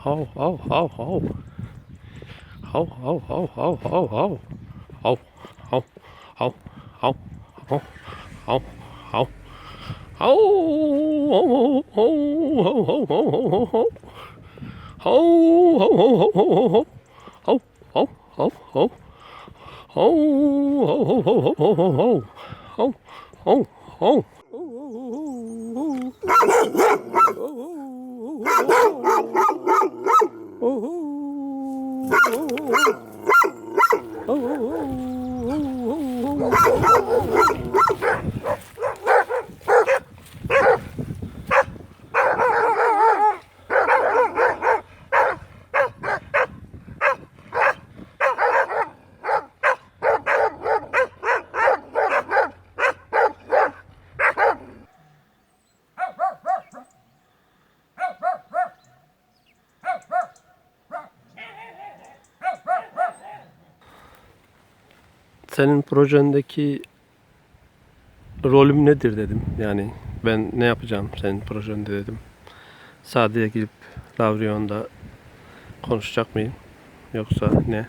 Hav hav hav hav. Hav hav hav hav hav hav. Hav hav hav hav hav hav hav. Hav hav hav hav hav hav. Hav hav hav hav hav. Hav hav hav hav. Hav hav hav hav hav. Hav hav hav. Senin projendeki rolüm nedir dedim. Yani ben ne yapacağım senin projende dedim. Sadece gidip Lavrion'da konuşacak mıyım? Yoksa ne?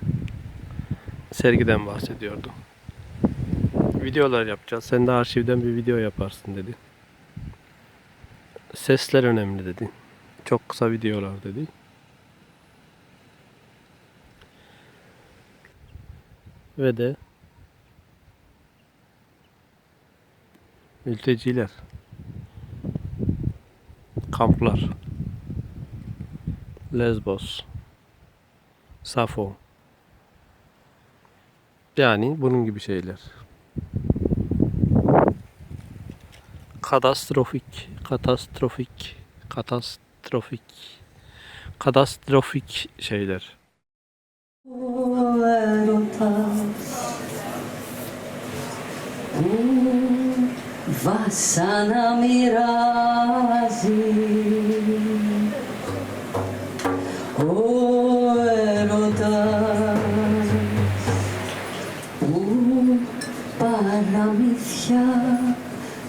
Sergiden bahsediyordu. Videolar yapacağız. Sen de arşivden bir video yaparsın dedi. Sesler önemli dedi. Çok kısa videolar dedi. Ve de mülteciler, kamplar, Lesbos, Safo, yani bunun gibi şeyler. Katastrofik, katastrofik, katastrofik, katastrofik şeyler. Βασάνα μοιράζει ο έρωτας που παραμύθια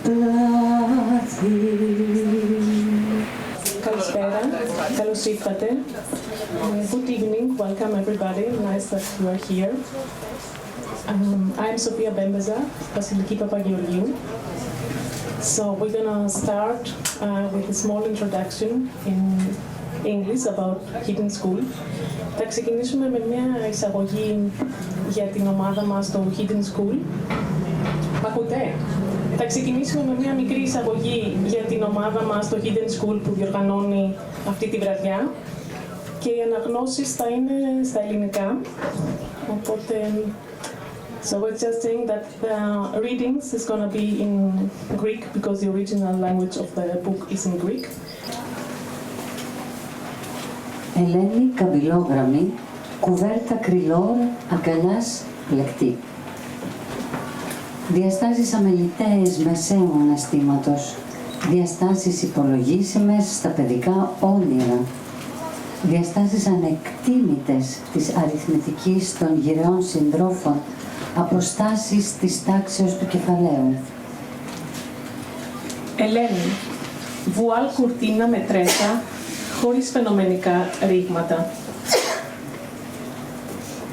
πλάθει. Καλησπέρα, καλώς ήρθατε. Good evening, welcome everybody, nice that you are here. I'm Sofia Bembeza, Βασιλική Παπαγεωργίου. So we're gonna start with a small introduction in English about Hidden School. Θα ξεκινήσουμε με μια εισαγωγή για την ομάδα μας το Hidden School. Μ' ακούτε? Θα ξεκινήσουμε με μια μικρή εισαγωγή για την ομάδα μας το Hidden School που διοργανώνει αυτή τη βραδιά. Και οι αναγνώσεις θα είναι στα ελληνικά. Οπότε so we're just saying that the readings is going to be in Greek because the original language of the book is in Greek. Ελένη καμπυλόγραμμη, κουβέρτα κρυλόρ, αγκαλιάς πλεκτή. Διαστάσεις αμεληταίες μεσαίου αναστήματος, διαστάσεις υπολογίσιμες στα παιδικά όνειρα, διαστάσεις ανεκτήμητες της αριθμητικής των γυραιών συντρόφων, αποστάσεις της τάξεως του κεφαλαίου. Ελένη, βουάλ κουρτίνα με τρέσα, χωρίς φαινομενικά ρήγματα.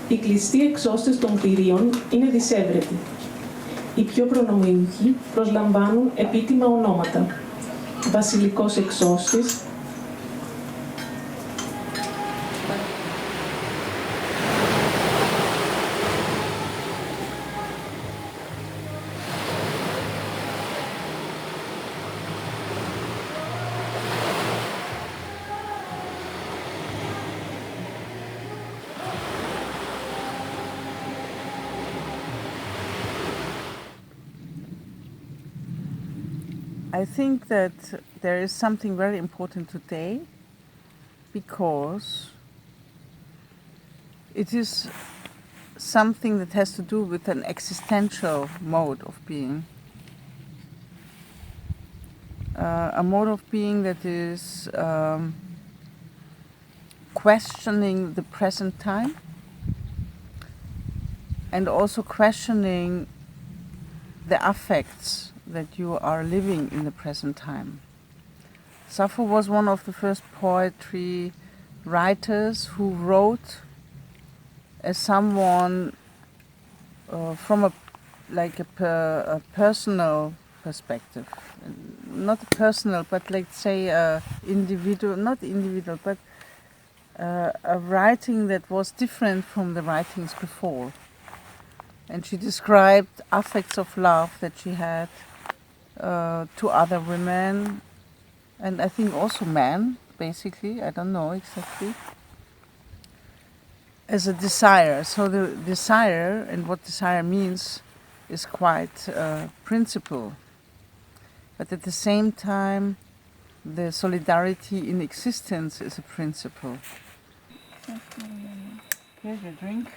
Οι κλειστοί εξώστες των κτηρίων είναι δυσέβρετοι. Οι πιο προνομιούχοι προσλαμβάνουν επίτιμα ονόματα. Βασιλικός εξώστης, I think that there is something very important today because it is something that has to do with an existential mode of being. A mode of being that is questioning the present time and also questioning the affects that you are living in the present time. Sappho was one of the first poetry writers who wrote as someone from a personal perspective, not personal, but let's say individual, not individual, but a writing that was different from the writings before. And she described affects of love that she had to other women, and I think also men, basically, I don't know exactly, as a desire. So the desire, and what desire means, is quite principle. But at the same time, the solidarity in existence is a principle. Here's your drink.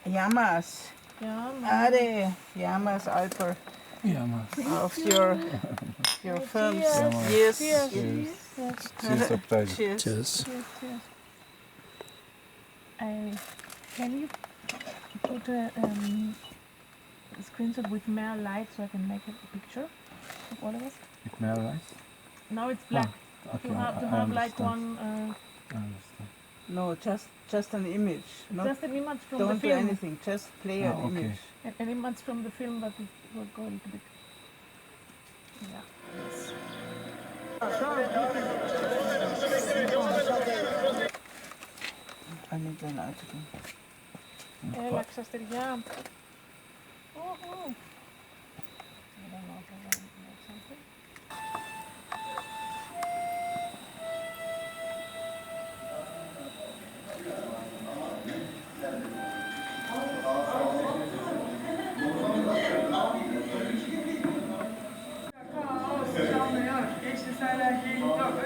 Yamas. Are yamas, Alper. Yamas. Of your films. Yes. Cheers, Alper. Cheers. Cheers. Can you put a screenshot with more light so I can make a picture of all of us? With more rice? Now it's black. Okay, To have I like understand. one, I understand. No, just an image. Not, just an image from don't the do film. anything. Just play an okay. image. An image from the film, but it will go a little bit. Yeah. Yes. I need an article. Έλα, ξαστεριά. Oh. I don't know if I want to make something.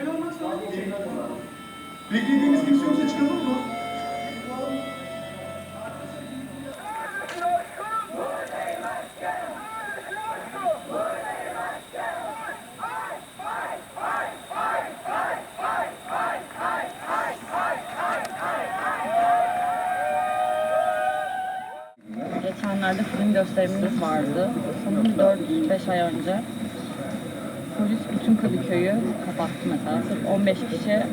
Öyle olmak zorunda değil. Beklediğimiz kimse yoksa çıkalım mı? Geçenlerde film gösterimimiz vardı. Sanırım 4-5 ay önce. Polis bütün Kadıköy'ü kapattı mesela. Sırf 15 kişi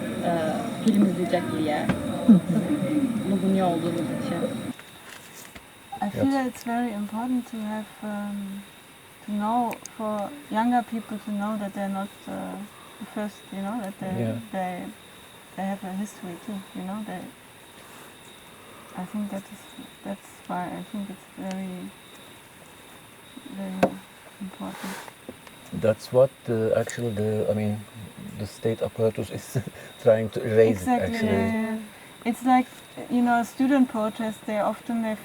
film izleyecek diye. Sırf bugün olduğumuz için. I feel that it's very important to have to know for younger people to know that they're not the first, that they have a history too, I think that's why I think it's very, very important. That's what the state apparatus is trying to erase. Exactly. Actually. It's like student protests. They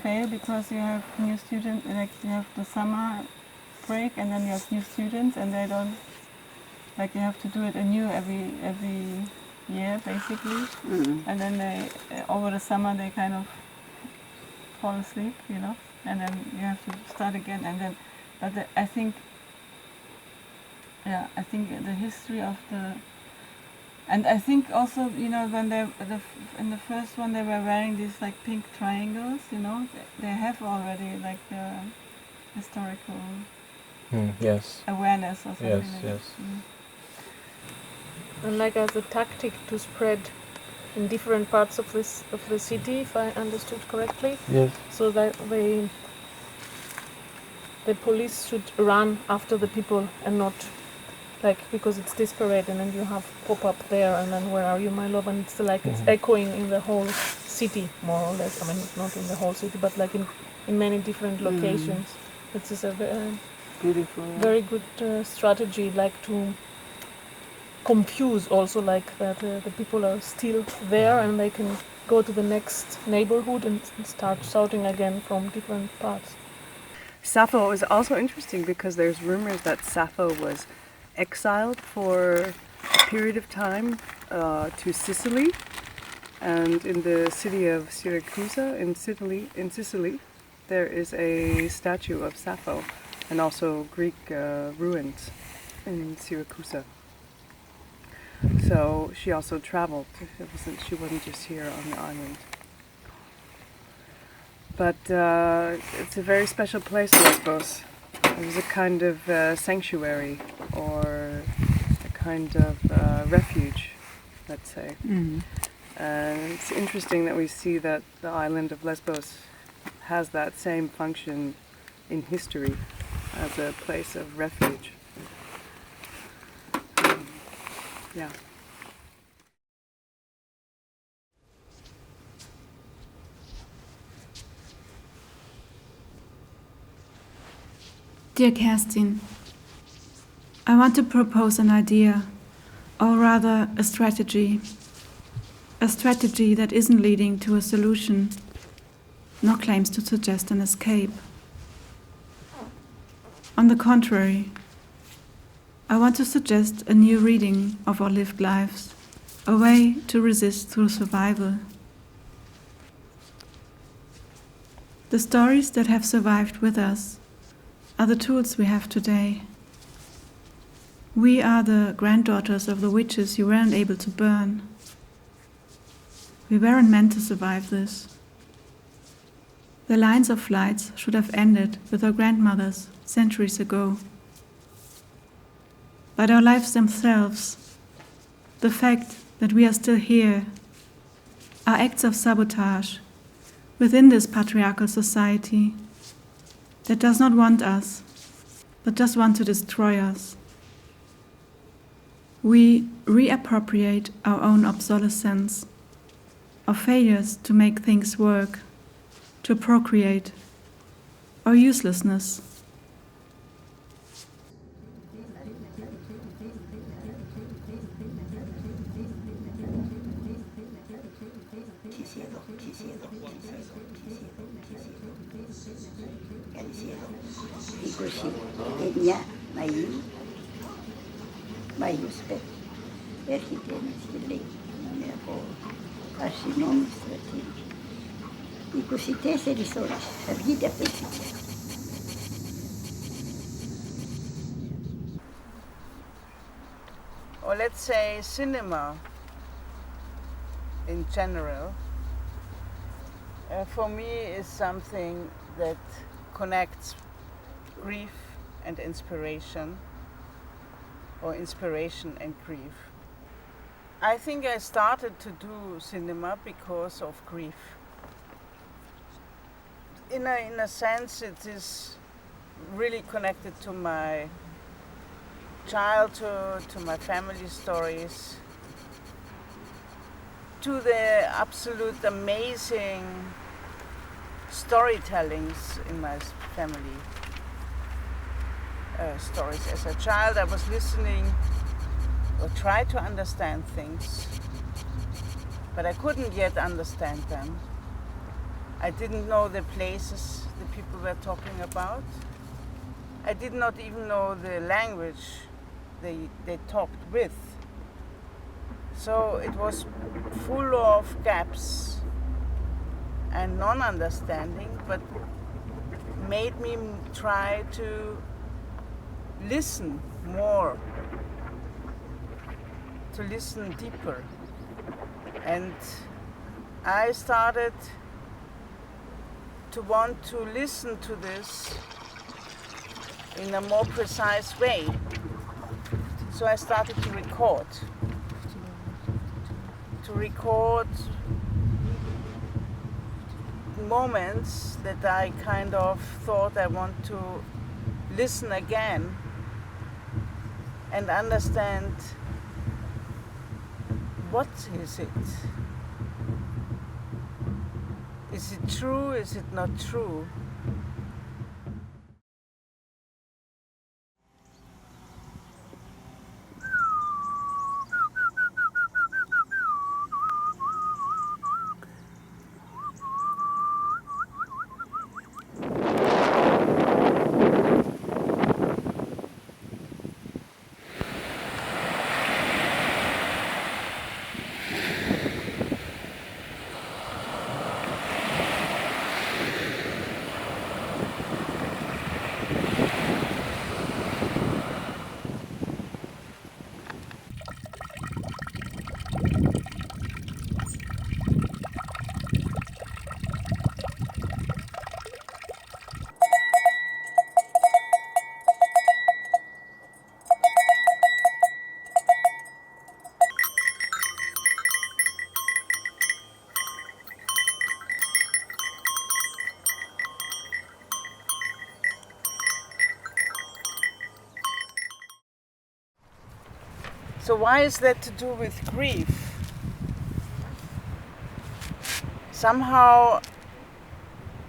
fail because you have new students. Like you have the summer break, and then you have new students, and they don't. Like you have to do it anew every year, basically. And then they over the summer they kind of fall asleep, and then you have to start again. And then, I think the history of the. And I think also, when in the first one they were wearing these like pink triangles, they have already like the historical Yes. awareness or something. Yes. like Yes. that. And like as a tactic to spread in different parts of the city, if I understood correctly, Yes. so that the police should run after the people and not because it's disparate, and then you have pop up there, and then where are you, my love, and it's like it's echoing in the whole city more or less. I mean, not in the whole city, but like in many different locations. It is a Beautiful. very good strategy, like to confuse also, like that the people are still there and they can go to the next neighborhood and start shouting again from different parts. Sappho is also interesting because there's rumors that Sappho was exiled for a period of time to Sicily, and in the city of Syracuse in Sicily, there is a statue of Sappho, and also Greek ruins in Syracuse. So she also traveled. She wasn't just here on the island. But it's a very special place, Lesbos. It was a kind of sanctuary, or a kind of refuge, let's say. And it's interesting that we see that the island of Lesbos has that same function in history as a place of refuge. Yeah. Dear Kerstin, I want to propose an idea, or rather a strategy that isn't leading to a solution, nor claims to suggest an escape. On the contrary, I want to suggest a new reading of our lived lives, a way to resist through survival. The stories that have survived with us are the tools we have today. We are the granddaughters of the witches you weren't able to burn. We weren't meant to survive this. The lines of flights should have ended with our grandmothers centuries ago. But our lives themselves, the fact that we are still here, are acts of sabotage within this patriarchal society that does not want us, but just want to destroy us. We reappropriate our own obsolescence, our failures to make things work, to procreate, our uselessness. Or let's say cinema in general, for me is something that connects grief and inspiration, or inspiration and grief. I think I started to do cinema because of grief. In a sense, it is really connected to my childhood, to my family stories, to the absolute amazing storytellings in my family. Stories. As a child, I was listening or tried to understand things, but I couldn't yet understand them. I didn't know the places the people were talking about. I did not even know the language they talked with. So it was full of gaps and non-understanding, but made me try to listen more, to listen deeper. And I started to want to listen to this in a more precise way. So I started to record moments that I kind of thought I want to listen again and understand, what is it? Is it true? Is it not true? So why is that to do with grief? Somehow,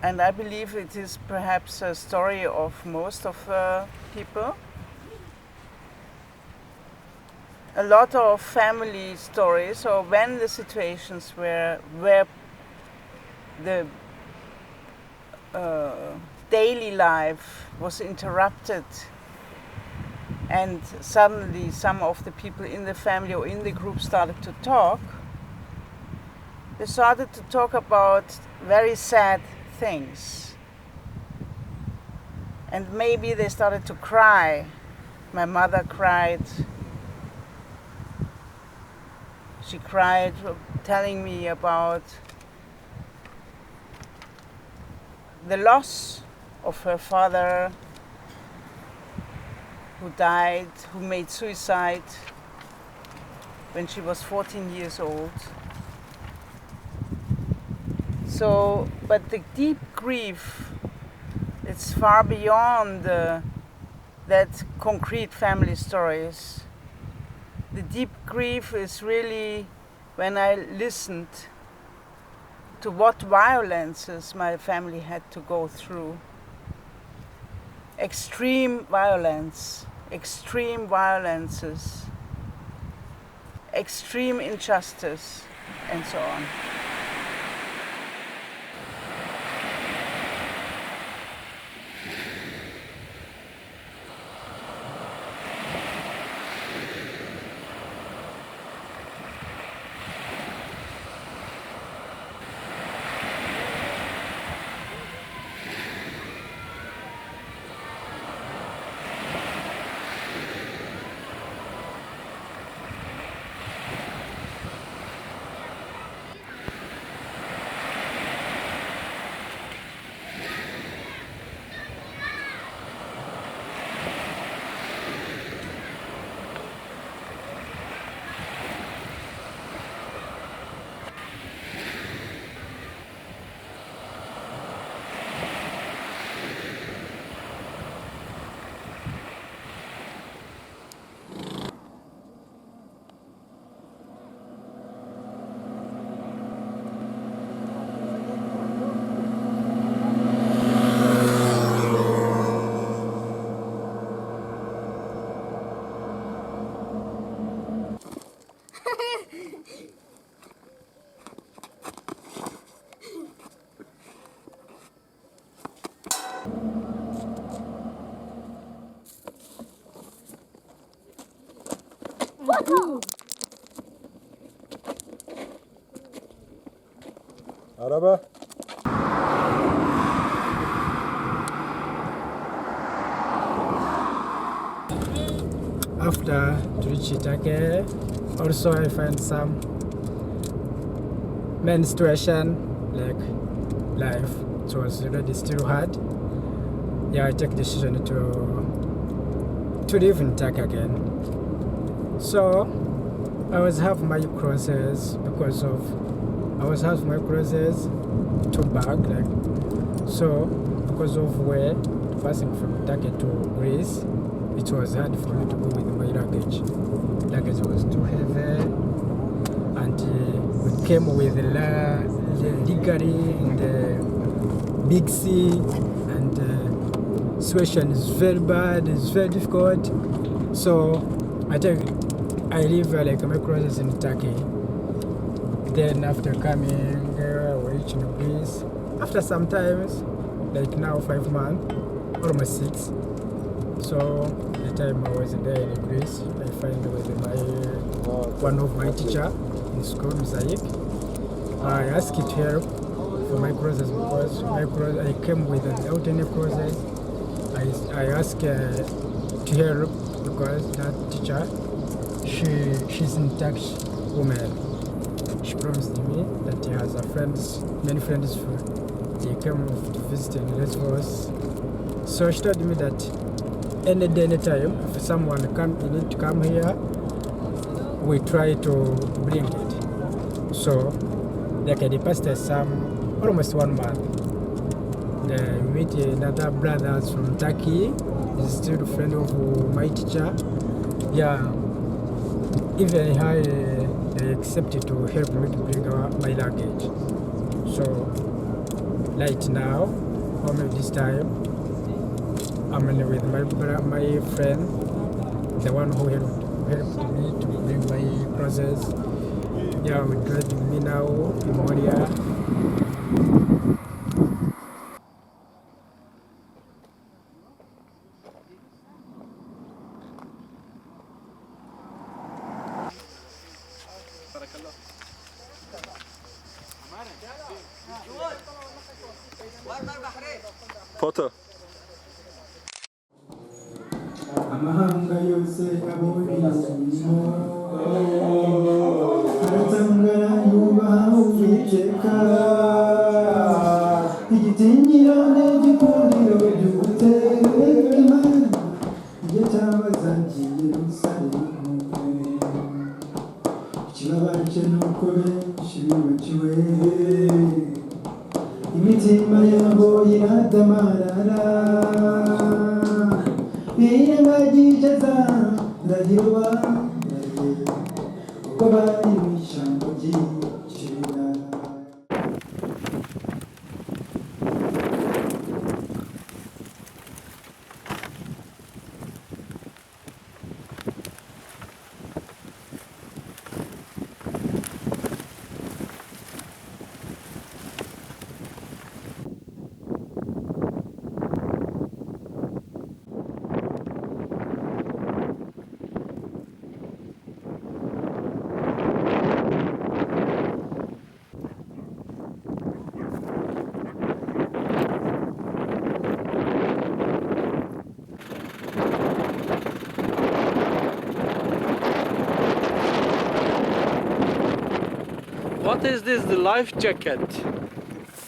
and I believe it is perhaps a story of most of people, a lot of family stories, or when the situations where the daily life was interrupted and suddenly some of the people in the family or in the group started to talk, they started to talk about very sad things. And maybe they started to cry. My mother cried. She cried, telling me about the loss of her father, who died, who made suicide when she was 14 years old. So, but the deep grief, it's far beyond that concrete family stories. The deep grief is really when I listened to what violences my family had to go through. Extreme violence, extreme violences, extreme injustice, and so on. Araba. After to reach Itake, also I find some menstruation, like life. It was already still hard. Yeah, I take decision to live in Itake again. So I was half my crosses because of to back, like so because of where passing from Itake to Greece. It was hard for me to go with my luggage. Luggage was too heavy, and we came with the Rüzgarı in the big sea, and situation is very bad. It's very difficult. So I live like my crosses in Turkey. Then after coming, we reached Greece. After some times, like now 5 months, almost 6. So the time I was there in Greece, I find with one of my teacher in school, Mosaic. I asked to help for my crosses because I came without any crosses. I asked to help because that teacher, she's in Turkish woman. She promised me that he has many friends. They came to visit in Lesbos. So she told me that any day, any time, if someone need to come here, we try to bring it. So, like the past almost 1 month, they meet another brothers from Turkey. He's still a friend of my teacher. Yeah, even they accepted to help me to bring my luggage. So right now, home this time, I'm with my friend, the one who helped me to bring my process. Yeah, we're driving me now in Moria. Foto. amahanga yose abonye umurimo aratangara yubaha uwiteka igitinyiro n'igikundiro by'uwiteka imana iyo cyabaza ngiye Yerusalemu ikibabaje ni uko benshi bibagiwe imitima yabo iradamarara birengagije za ndahiro bambaye ubwo bari mu ishyamba ry'ikibira. What is this, the life jacket?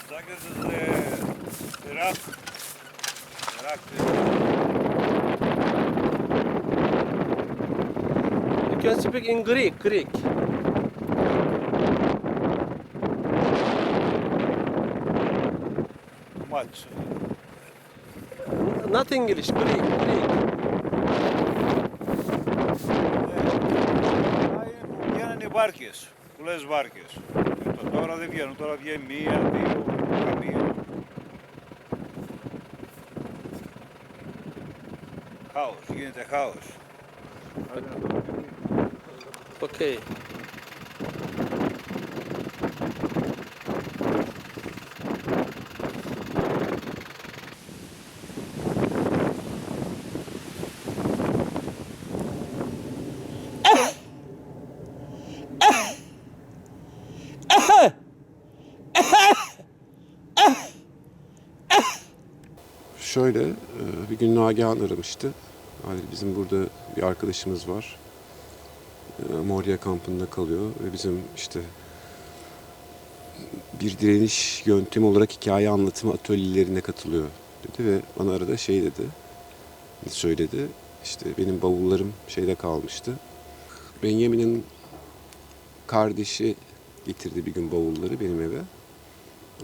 Jacket is the rack. You can speak in Greek. Much. Not English, Greek. Βγαίνανε βάρκες, πολλές βάρκες. Τώρα δεν βγαίνουν, τώρα βγαίνει μία, δύο, καμία. Χάος, γίνεται χάος. Okay. Şöyle, bir gün Nagihan aramıştı. Bizim burada bir arkadaşımız var. Moria kampında kalıyor ve bizim işte bir direniş yöntemi olarak hikaye anlatımı atölyelerine katılıyor dedi ve bana arada söyledi. İşte benim bavullarım şeyde kalmıştı. Benjamin'in kardeşi getirdi bir gün bavulları benim eve.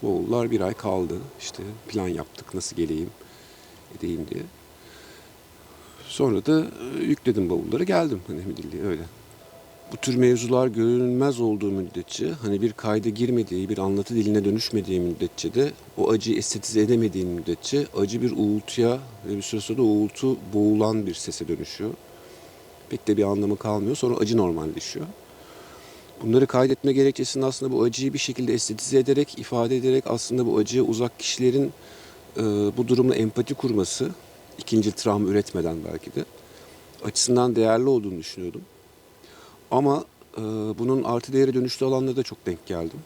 Bavullar bir ay kaldı. İşte plan yaptık nasıl edeyim diye. Sonra da yükledim bavulları geldim öyle. Bu tür mevzular görünmez olduğu müddetçe bir kayda girmediği, bir anlatı diline dönüşmediği müddetçe de o acıyı estetize edemediğin müddetçe acı bir uğultuya ve bir süre sonra da uğultu boğulan bir sese dönüşüyor. Pek de bir anlamı kalmıyor. Sonra acı normalleşiyor. Bunları kaydetme gerekçesinde aslında bu acıyı bir şekilde estetize ederek, ifade ederek aslında bu acıya uzak kişilerin bu durumla empati kurması, ikinci travma üretmeden belki de açısından değerli olduğunu düşünüyordum. Ama bunun artı değeri dönüşlü alanlara da çok denk geldim.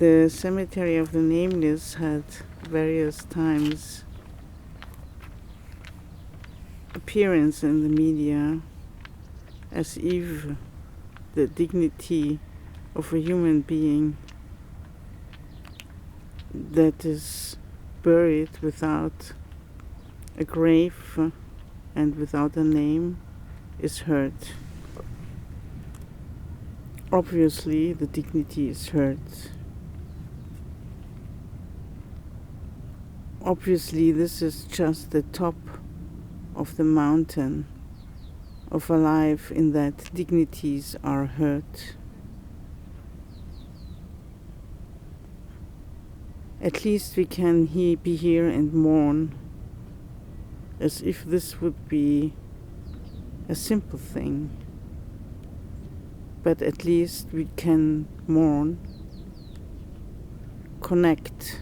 the cemetery of the nameless had various times appearance in the media as if the dignity of a human being that is buried without a grave and without a name is hurt. Obviously, the dignity is hurt. Obviously, this is just the top of the mountain of a life in that dignities are hurt. At least we can be here and mourn as if this would be a simple thing. But at least we can mourn, connect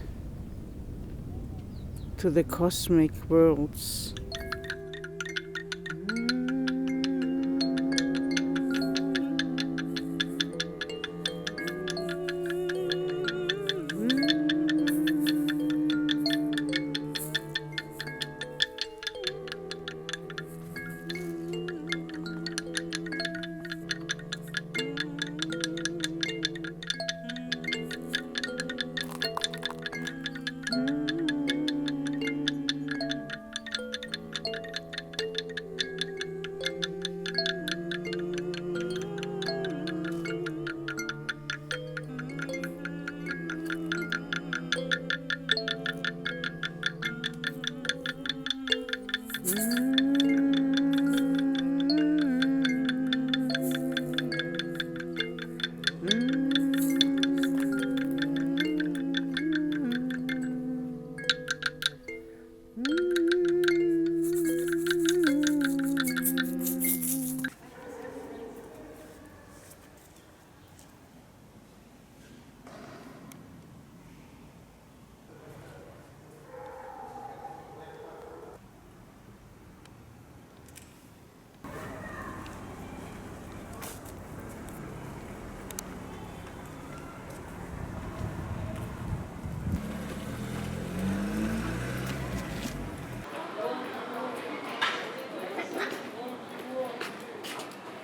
to the cosmic worlds.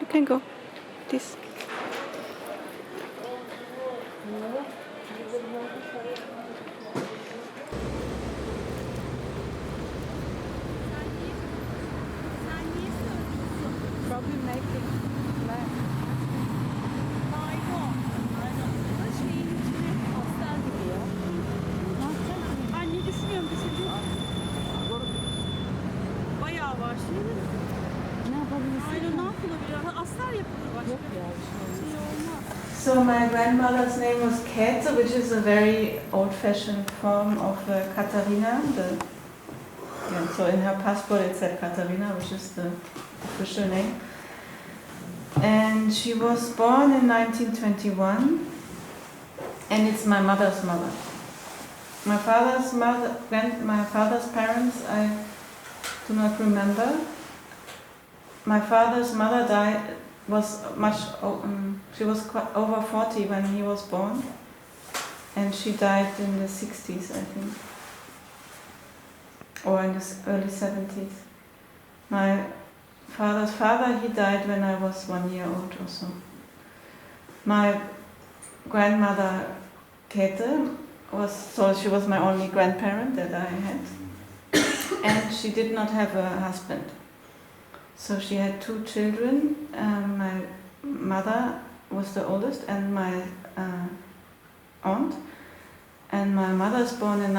You can go. This. Probably making lamp. Ben ne düşünüyorum? Bayağı var şimdi. Ne yapabiliriz? Aynen, ne yapılabilir? Aslar yapılır başka. Yok ya. So my grandmother's name was Käthe, which is a very old-fashioned form of Katharina. So in her passport it said Katharina, which is the official name. And she was born in 1921, and it's my mother's mother. My father's parents, I do not remember. My father's mother died. She was quite over 40 when he was born, and she died in the 60s, I think, or in the early 70s. My father's father, he died when I was 1 year old or so. My grandmother, Käthe, she was my only grandparent that I had, and she did not have a husband. So she had 2 children. My mother was the oldest, and my aunt. And my mother was born in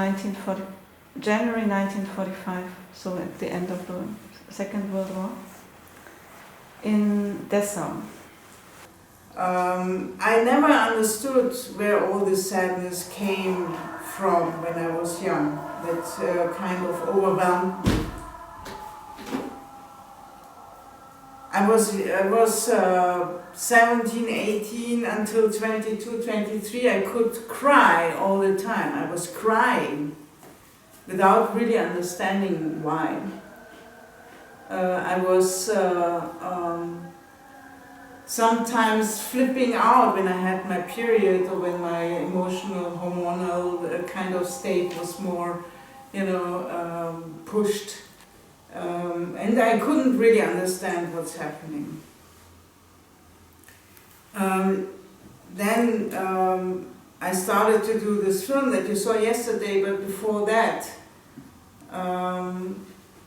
January 1945, so at the end of the Second World War, in Dessau. I never understood where all this sadness came from when I was young. That kind of overwhelmed me. I was 17, 18 until 22, 23. I could cry all the time. I was crying without really understanding why. I was sometimes flipping out when I had my period or when my emotional hormonal kind of state was more, pushed. And I couldn't really understand what's happening. Then I started to do this film that you saw yesterday, but before that,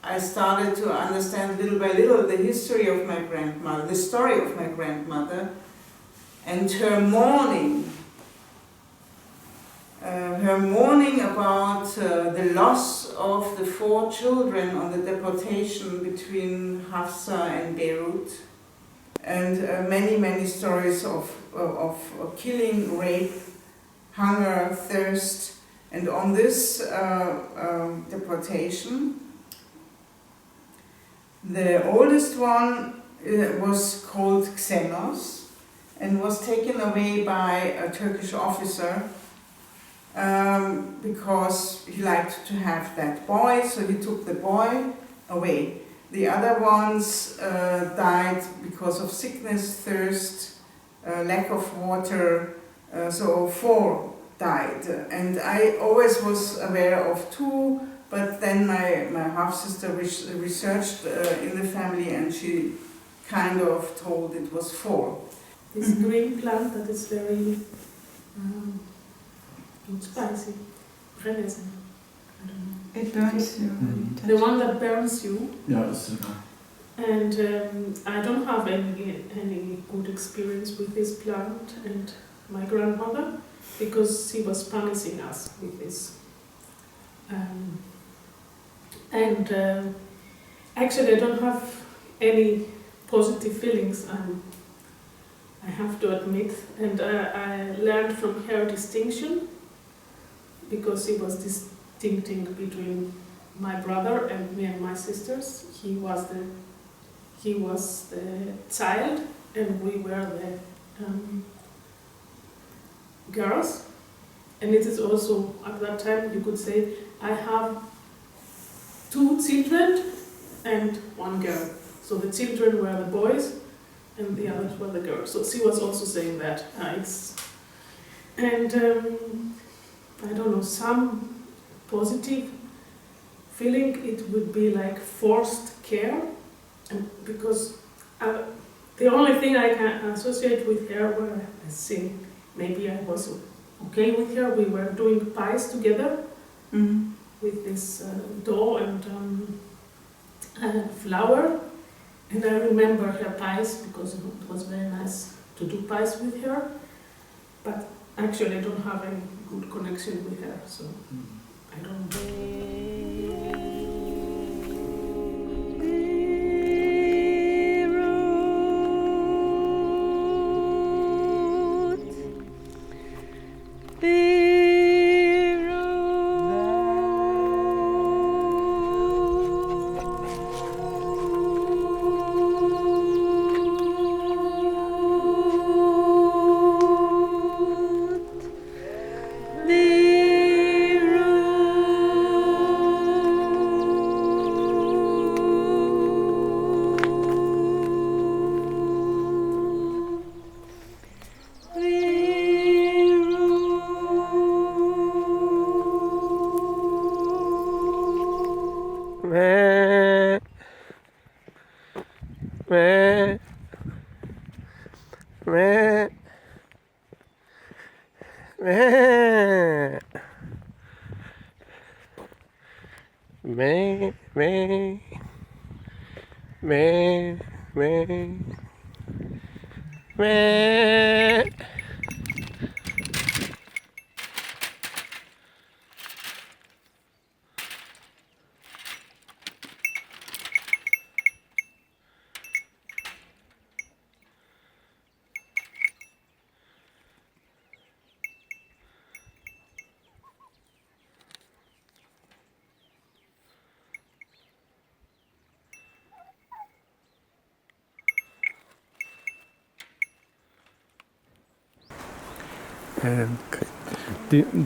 I started to understand little by little the history of my grandmother, the story of my grandmother, and her mourning. Her mourning about the loss of the 4 children on the deportation between Hafsa and Beirut, and many, many stories of killing, rape, hunger, thirst. And on this deportation, the oldest one was called Xenos and was taken away by a Turkish officer because he liked to have that boy, so he took the boy away. The other ones died because of sickness, thirst, lack of water, so 4 died. And I always was aware of 2, but then my half-sister researched in the family and she kind of told it was 4. This green plant that is very spicy, renaissance. I don't know. It burns you. The one that burns you. Ja, das ist And I don't have any good experience with this plant and my grandmother, because she was punishing us with this. Actually I don't have any positive feelings, I have to admit, and I learned from her distinction, because she was distincting between my brother and me and my sisters. He was the child and we were the girls. And it is also, at that time you could say, I have 2 children and 1 girl. So the children were the boys and the others were the girls. So she was also saying that. I don't know, some positive feeling, it would be like forced care, and because the only thing I can associate with her were, I think, maybe I was okay with her. We were doing pies together with this dough and flour, and I remember her pies because it was very nice to do pies with her, but actually I don't have any good connection with her, so I don't know.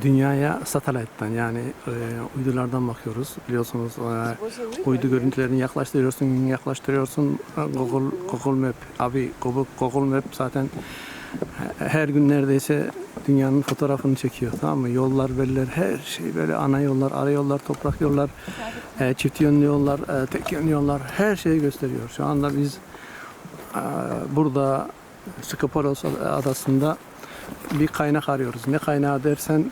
Dünyaya satellite'den yani uydulardan bakıyoruz. Biliyorsunuz uydu görüntülerini yaklaştırıyorsun. Google Map. Abi Google Map zaten her gün neredeyse dünyanın fotoğrafını çekiyor, tamam mı? Yollar, belirler, her şey böyle, ana yollar, ara yollar, toprak yollar, çift yönlü yollar, tek yönlü yollar, her şeyi gösteriyor. Şu anda biz burada Skoparos adasında bir kaynak arıyoruz. Ne kaynağı dersen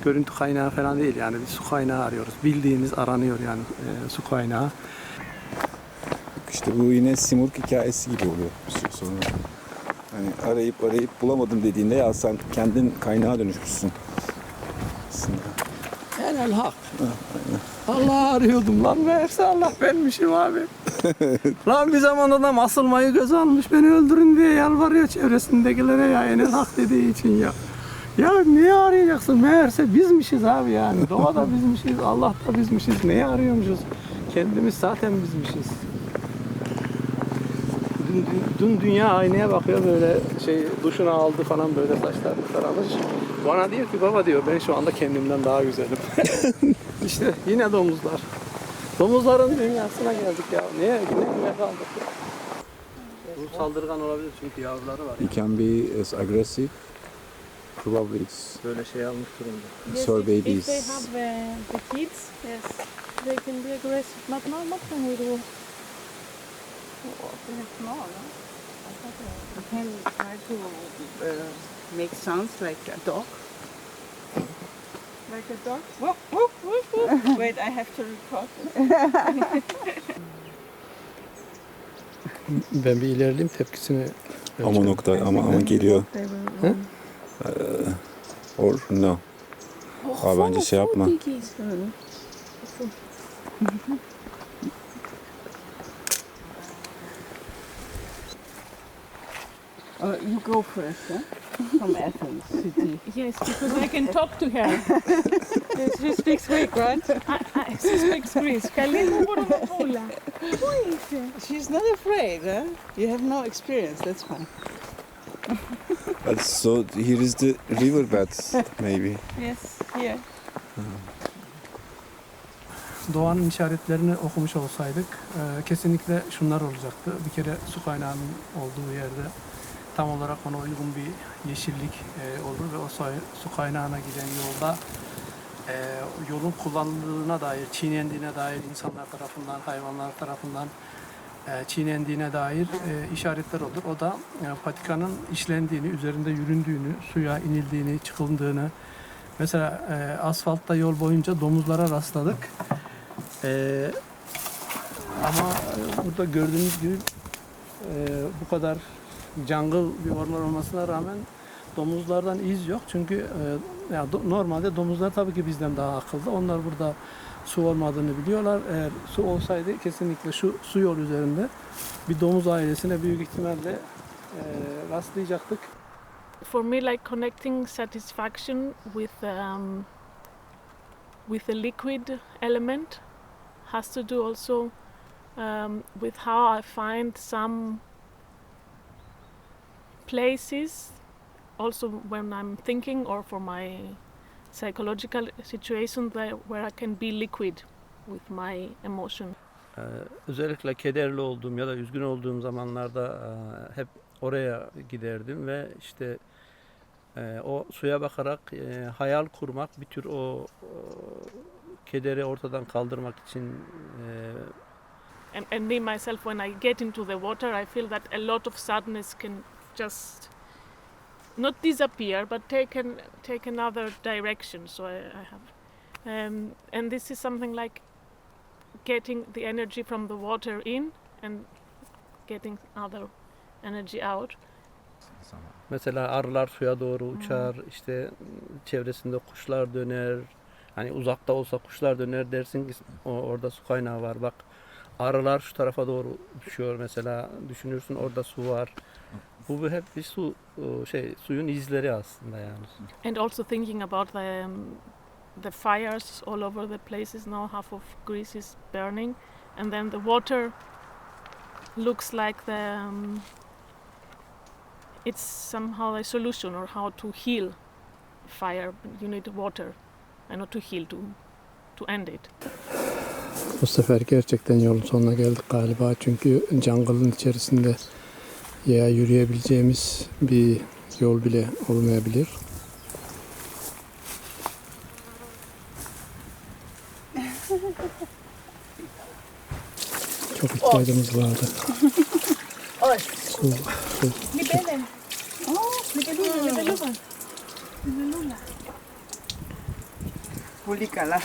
görüntü kaynağı falan değil, yani bir su kaynağı arıyoruz. Bildiğiniz aranıyor yani su kaynağı. İşte bu yine Simurg hikayesi gibi oluyor bir süre sonra. Hani arayıp bulamadım dediğinde ya sen kendin kaynağa dönüşmüşsün aslında. Helal hak. Allah arıyordum lan, meğerse Allah benmişim abi. Lan bir zaman adam asılmayı göze almış, beni öldürün diye yalvarıyor çevresindekilere ya, enel hak dediği için ya. Ya niye arayacaksın, meğerse bizmişiz abi yani. Doğada bizmişiz, Allah'ta bizmişiz, neyi arıyormuşuz? Kendimiz zaten bizmişiz. Dün dünya aynaya bakıyor böyle duşunu aldı falan, böyle saçlar sararmış. Bana diyor ki baba diyor, ben şu anda kendimden daha güzelim. İşte yine domuzlar. Domuzların dünyasına geldik ya. Niye kaldık? Bu saldırgan olabilir çünkü yavruları var. You can be as aggressive. Probably it's böyle şey almış durumda. Yes, babies. If they have the kids, yes, they can be aggressive. Not when we do. You can try to make sounds like a dog. Like a dog? Whoop, whoop, whoop, whoop. Wait, I have to record it. Ben bir ilerleyeyim, tepkisini ama geliyor. Or no. Abi bence şey yapma. You go first, huh? From Athens city. Yes, because I can talk to her. She speaks Greek, right? She speaks Greek. She's not afraid, huh? You have no experience, that's fine. So here is the riverbed maybe. Yes, here. Doğanın işaretlerini okumuş olsaydık kesinlikle şunlar olacaktı. Bir kere su kaynağının olduğu yerde tam olarak ona uygun bir yeşillik olur ve o su kaynağına giden yolda yolun kullanıldığına dair, çiğnendiğine dair insanlar tarafından, hayvanlar tarafından çiğnendiğine dair işaretler olur. O da patikanın işlendiğini, üzerinde yüründüğünü, suya inildiğini, çıkıldığını. Mesela asfaltta yol boyunca domuzlara rastladık. Ama burada gördüğünüz gibi bu kadar jungle bir orman olmasına rağmen domuzlardan iz yok. Çünkü normalde domuzlar tabii ki bizden daha akıllı. Onlar burada su olmadığını biliyorlar. Eğer su olsaydı kesinlikle şu su yol üzerinde bir domuz ailesine büyük ihtimalle rastlayacaktık. For me, like connecting satisfaction with the liquid element has to do also with how I find some places, also when I'm thinking or for my psychological situation where I can be liquid with my emotion. Özellikle kederli olduğum ya da üzgün olduğum zamanlarda hep oraya giderdim ve işte o suya bakarak hayal kurmak, bir tür o kederi ortadan kaldırmak için. And me myself, when I get into the water, I feel that a lot of sadness can just not disappear, but take another direction. So I have, and this is something like getting the energy from the water in and getting other energy out. Mesela arılar suya doğru uçar, işte çevresinde kuşlar döner. Hani uzakta olsa kuşlar döner, dersin ki orada su kaynağı var. Bak arılar şu tarafa doğru düşüyor mesela, düşünürsün orada su var. Bu hep bir suyun izleri aslında yani. And also thinking about the fires all over the places now, half of Greece is burning, and then the water looks like it's somehow a solution or how to heal fire, you need water, and not to heal, to end it. Bu sefer gerçekten yolun sonuna geldik galiba. Çünkü jungle'ın içerisinde ya yürüyebileceğimiz bir yol bile olmayabilir. Çok ihtiyacımız vardı. Su. Libellen. Libellula. Pulikala.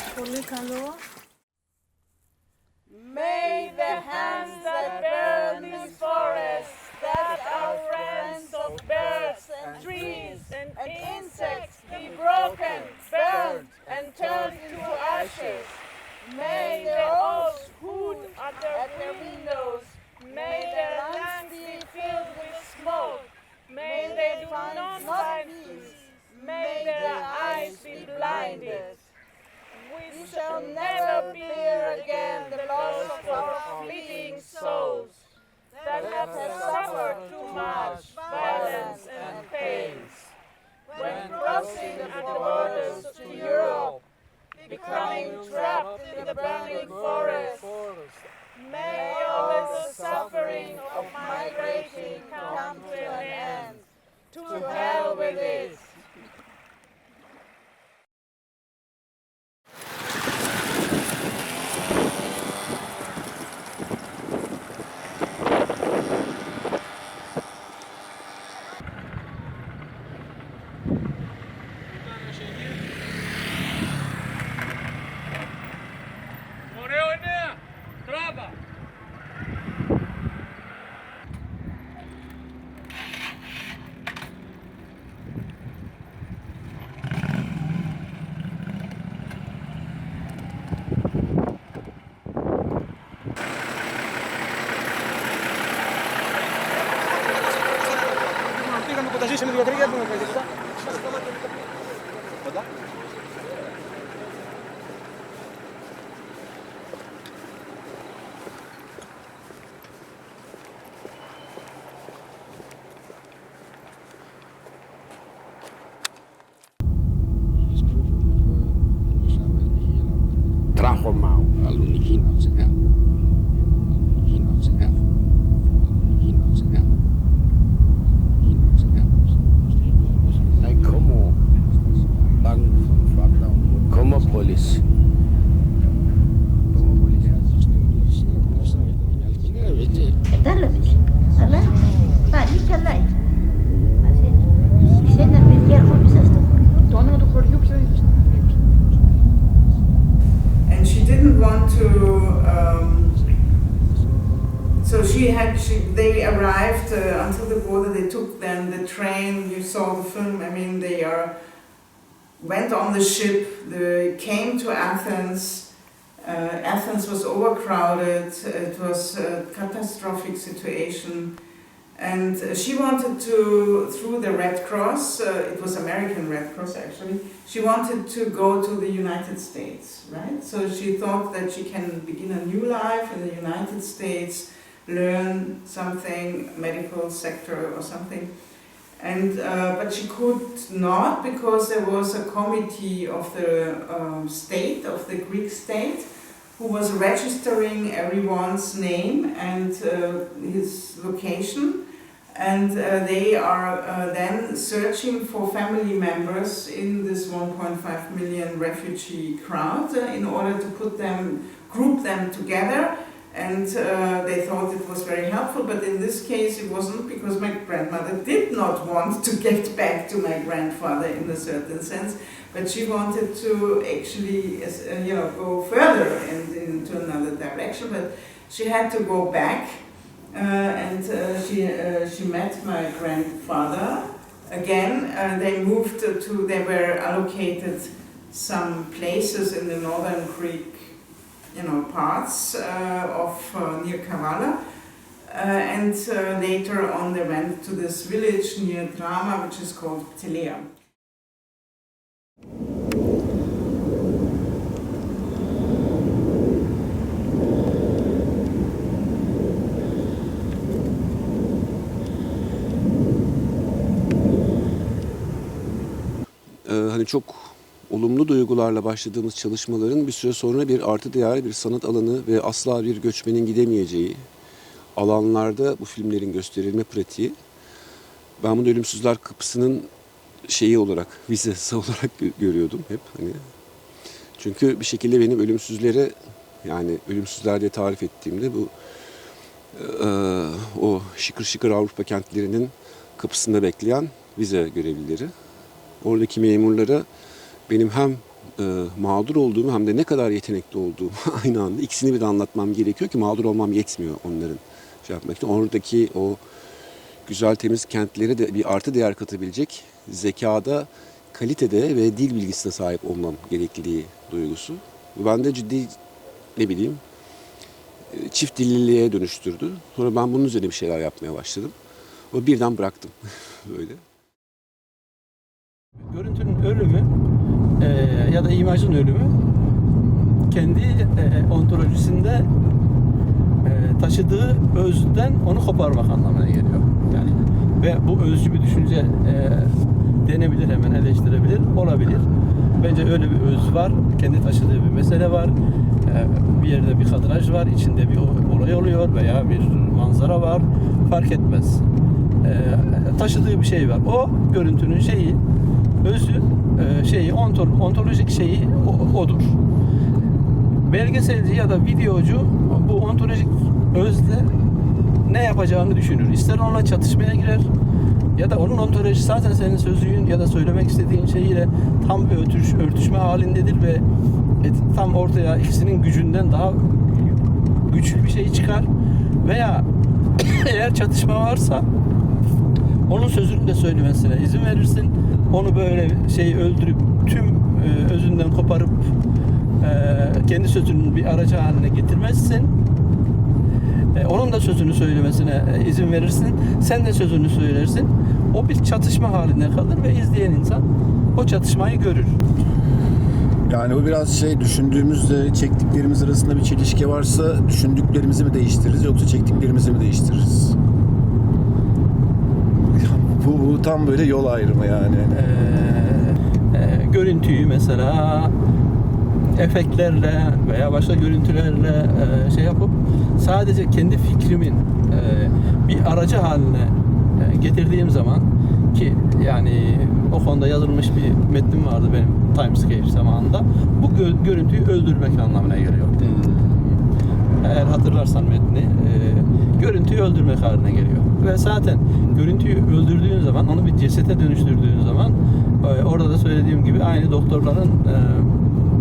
May the hands that burn these forests, that are friends of birds and trees and insects, be broken, burned, and turned to ashes. May the oaks hoot at their windows. May their lungs be filled with smoke. May they do not find peace. May their eyes be blinded. We shall never bear again the loss of our fleeting souls that have suffered too much violence and pains. When crossing at the borders to Europe, becoming trapped in the burning forest, may all the suffering of migrating come to an end. To hell with it. Transformado al original, como polis. Telleri, αλλά πάλι καλά ήταν. Σε ένα παιδί έρχομαι αυτό. Το όνομα του χωριού ποιο είναι? And she didn't want to. So they arrived until the border. They took then the train. You saw the film. I mean, they went on the ship. They came to Athens. Athens was overcrowded. It was a catastrophic situation. And she wanted to, through the Red Cross, it was American Red Cross actually, she wanted to go to the United States, right? So she thought that she can begin a new life in the United States, learn something, medical sector or something. And but she could not because there was a committee of the state, of the Greek state, who was registering everyone's name and his location. And they are then searching for family members in this 1.5 million refugee crowd in order to group them together. And they thought it was very helpful, but in this case it wasn't, because my grandmother did not want to get back to my grandfather in a certain sense, but she wanted to actually go further and into another direction, but she had to go back. And she met my grandfather again. They moved they were allocated some places in the northern Greek, parts of near Kavala. And later on they went to this village near Drama, which is called Telleri. çok olumlu duygularla başladığımız çalışmaların bir süre sonra bir artı değer, bir sanat alanı ve asla bir göçmenin gidemeyeceği alanlarda bu filmlerin gösterilme pratiği. Ben bunu Ölümsüzler Kapısı'nın şeyi olarak, vizesi olarak görüyordum hep. Hani. Çünkü bir şekilde benim ölümsüzlere, yani ölümsüzler diye tarif ettiğimde bu o şıkır şıkır Avrupa kentlerinin kapısında bekleyen vize görevlileri. Oradaki memurlara benim hem mağdur olduğumu hem de ne kadar yetenekli olduğumu aynı anda ikisini bir de anlatmam gerekiyor ki mağdur olmam yetmiyor onların şey yapmak için. Oradaki o güzel temiz kentlere de bir artı değer katabilecek zekada, kalitede ve dil bilgisine sahip olmam gerekliliği duygusu. Bu bende ciddi ne bileyim çift dilliliğe dönüştürdü. Sonra ben bunun üzerine bir şeyler yapmaya başladım. Ve birden bıraktım böyle. Görüntünün ölümü ya da imajın ölümü kendi ontolojisinde taşıdığı özden onu koparmak anlamına geliyor. Yani ve bu özcü bir düşünce denebilir, hemen eleştirebilir, olabilir. Bence öyle bir öz var, kendi taşıdığı bir mesele var. Bir yerde bir kadraj var, içinde bir olay oluyor veya bir manzara var, fark etmez. Taşıdığı bir şey var. O görüntünün şeyi, özü, şeyi, ontolojik şeyi odur. Belgeselci ya da videocu bu ontolojik özle ne yapacağını düşünür. İster onunla çatışmaya girer ya da onun ontolojisi zaten senin sözlüğün ya da söylemek istediğin şeyiyle tam örtüşme halindedir ve tam ortaya ikisinin gücünden daha güçlü bir şey çıkar. Veya eğer çatışma varsa onun sözünü de söylemesine izin verirsin. Onu böyle öldürüp tüm özünden koparıp kendi sözünün bir aracı haline getirmezsin. Onun da sözünü söylemesine izin verirsin. Sen de sözünü söylersin. O bir çatışma halinde kalır ve izleyen insan o çatışmayı görür. Yani bu biraz düşündüğümüzle çektiklerimiz arasında bir çelişki varsa düşündüklerimizi mi değiştiririz yoksa çektiklerimizi mi değiştiririz? Bu tam böyle yol ayrımı yani. Görüntüyü mesela efektlerle veya başka görüntülerle yapıp sadece kendi fikrimin bir aracı haline getirdiğim zaman ki yani o konuda yazılmış bir metnim vardı benim Timescape zamanında. Bu görüntüyü öldürmek anlamına geliyor. Eğer hatırlarsan metni görüntüyü öldürmek haline geliyor. Ve zaten görüntüyü öldürdüğün zaman, onu bir cesete dönüştürdüğün zaman orada da söylediğim gibi aynı doktorların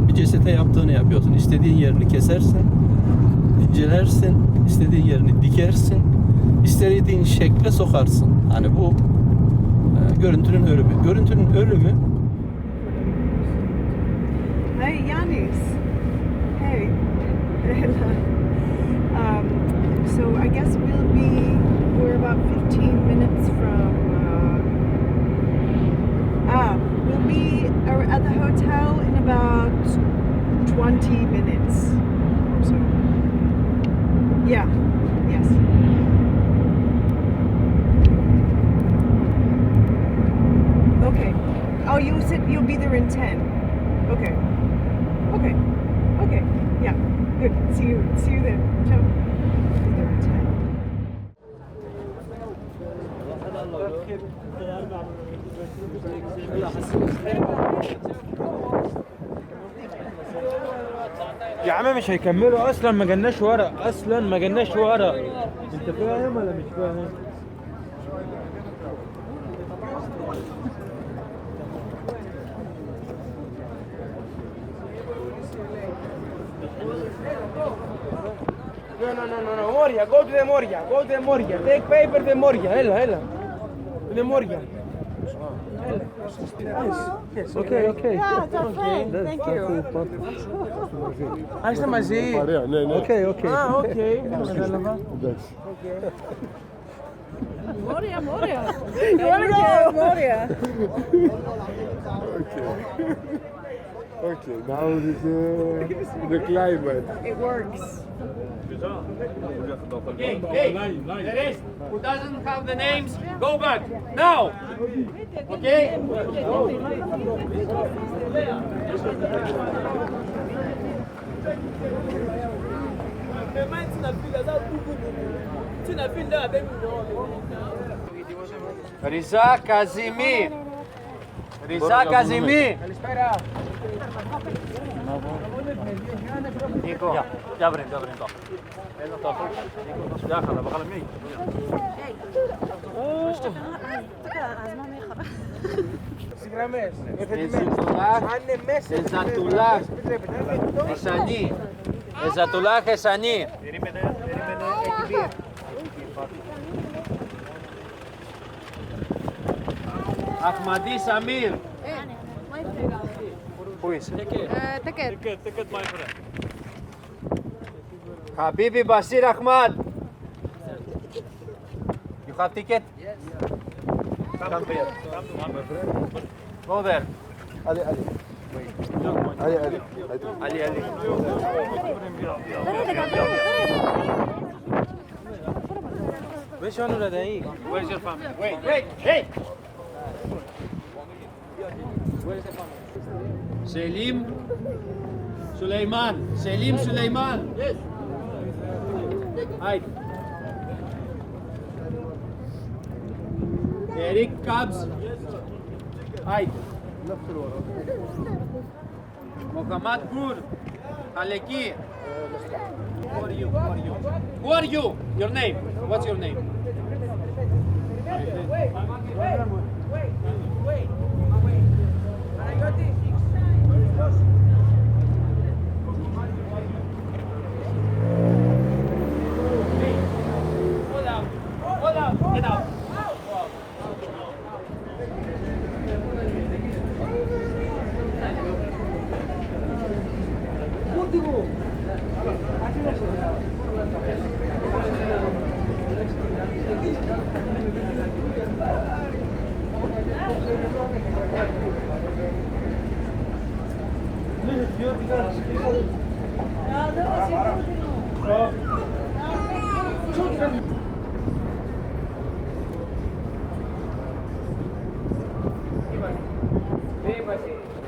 bir cesete yaptığını yapıyorsun. İstediğin yerini kesersin, incelersin, istediğin yerini dikersin, istediğin şekle sokarsın. Hani bu görüntünün ölümü. Görüntünün ölümü. Hey Yanis. Hey. So I guess we're about 15 minutes from we'll be at the hotel in about 20 minutes. So yeah. Yes. Okay. Oh, you said you'll be there in 10. Okay. Okay. Okay. Yeah. Good. See you then. Ciao. Be there in 10. يا عم مش هيكملوا اصلا ما جالناش ورق اصلا ما جالناش ورق انت فاهم ولا مش فاهم No, Moria, go to the Moria, take paper the Moria, hela, the Moria. Yes. Okay. Yeah, that's fine. Thank you. Ah, está μαζί. Okay. Okay. Moria. You want to go? Moria. Okay, now this the climate. It works. Hey, the rest who doesn't have the names, go back now. Okay? Riza Kazimir. Riza Kazimir. Niko. Ya βρε το. Εδώ το αφού. Νίκο, σου διάχαρα, μπαχάλα μη. Συγγραμμές. Εζατουλάχ. Εσανή. Εζατουλάχ Εσανή. Περίμενε, έχει μπει. Αχμαντή Σαμίρ. Πού είσαι? Ticket. my friend. Habibi Basir Ahmad. You have ticket? Yes. Come here. Go there. Ali. Where's your family? Where's your family? Wait, hey! Where's the family? Selim Süleyman. Selim Süleyman. Yes. Haydi. Eric Kabz. Haydi. Muhammad Gur. Aleki. Who are you? Who are you? Your name? What's your name? Wait. I got this. Hold out. Get out.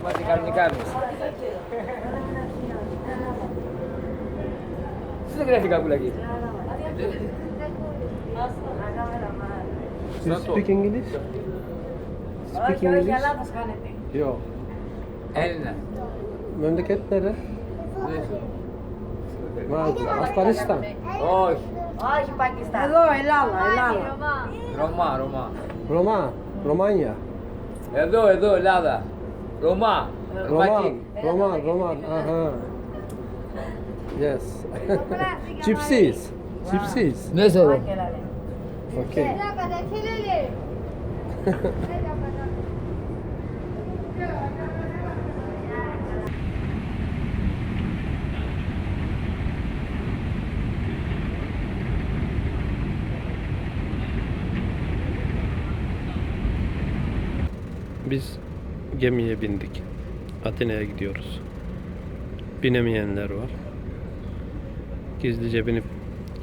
Masih karnis. Sudah kena 3 lagi. Do you speak English? Speak English? Yok. Eline. Memleket nere? Afganistan. Oy. Pakistan. Hello, Elala. Roma. Romanya. Εδώ, Ελλάδα. Ρωμά. Roman. Aha. Yes. Gypsies. Ne sorun? Okay. Biz gemiye bindik. Atina'ya gidiyoruz. Binemeyenler var. Gizlice binip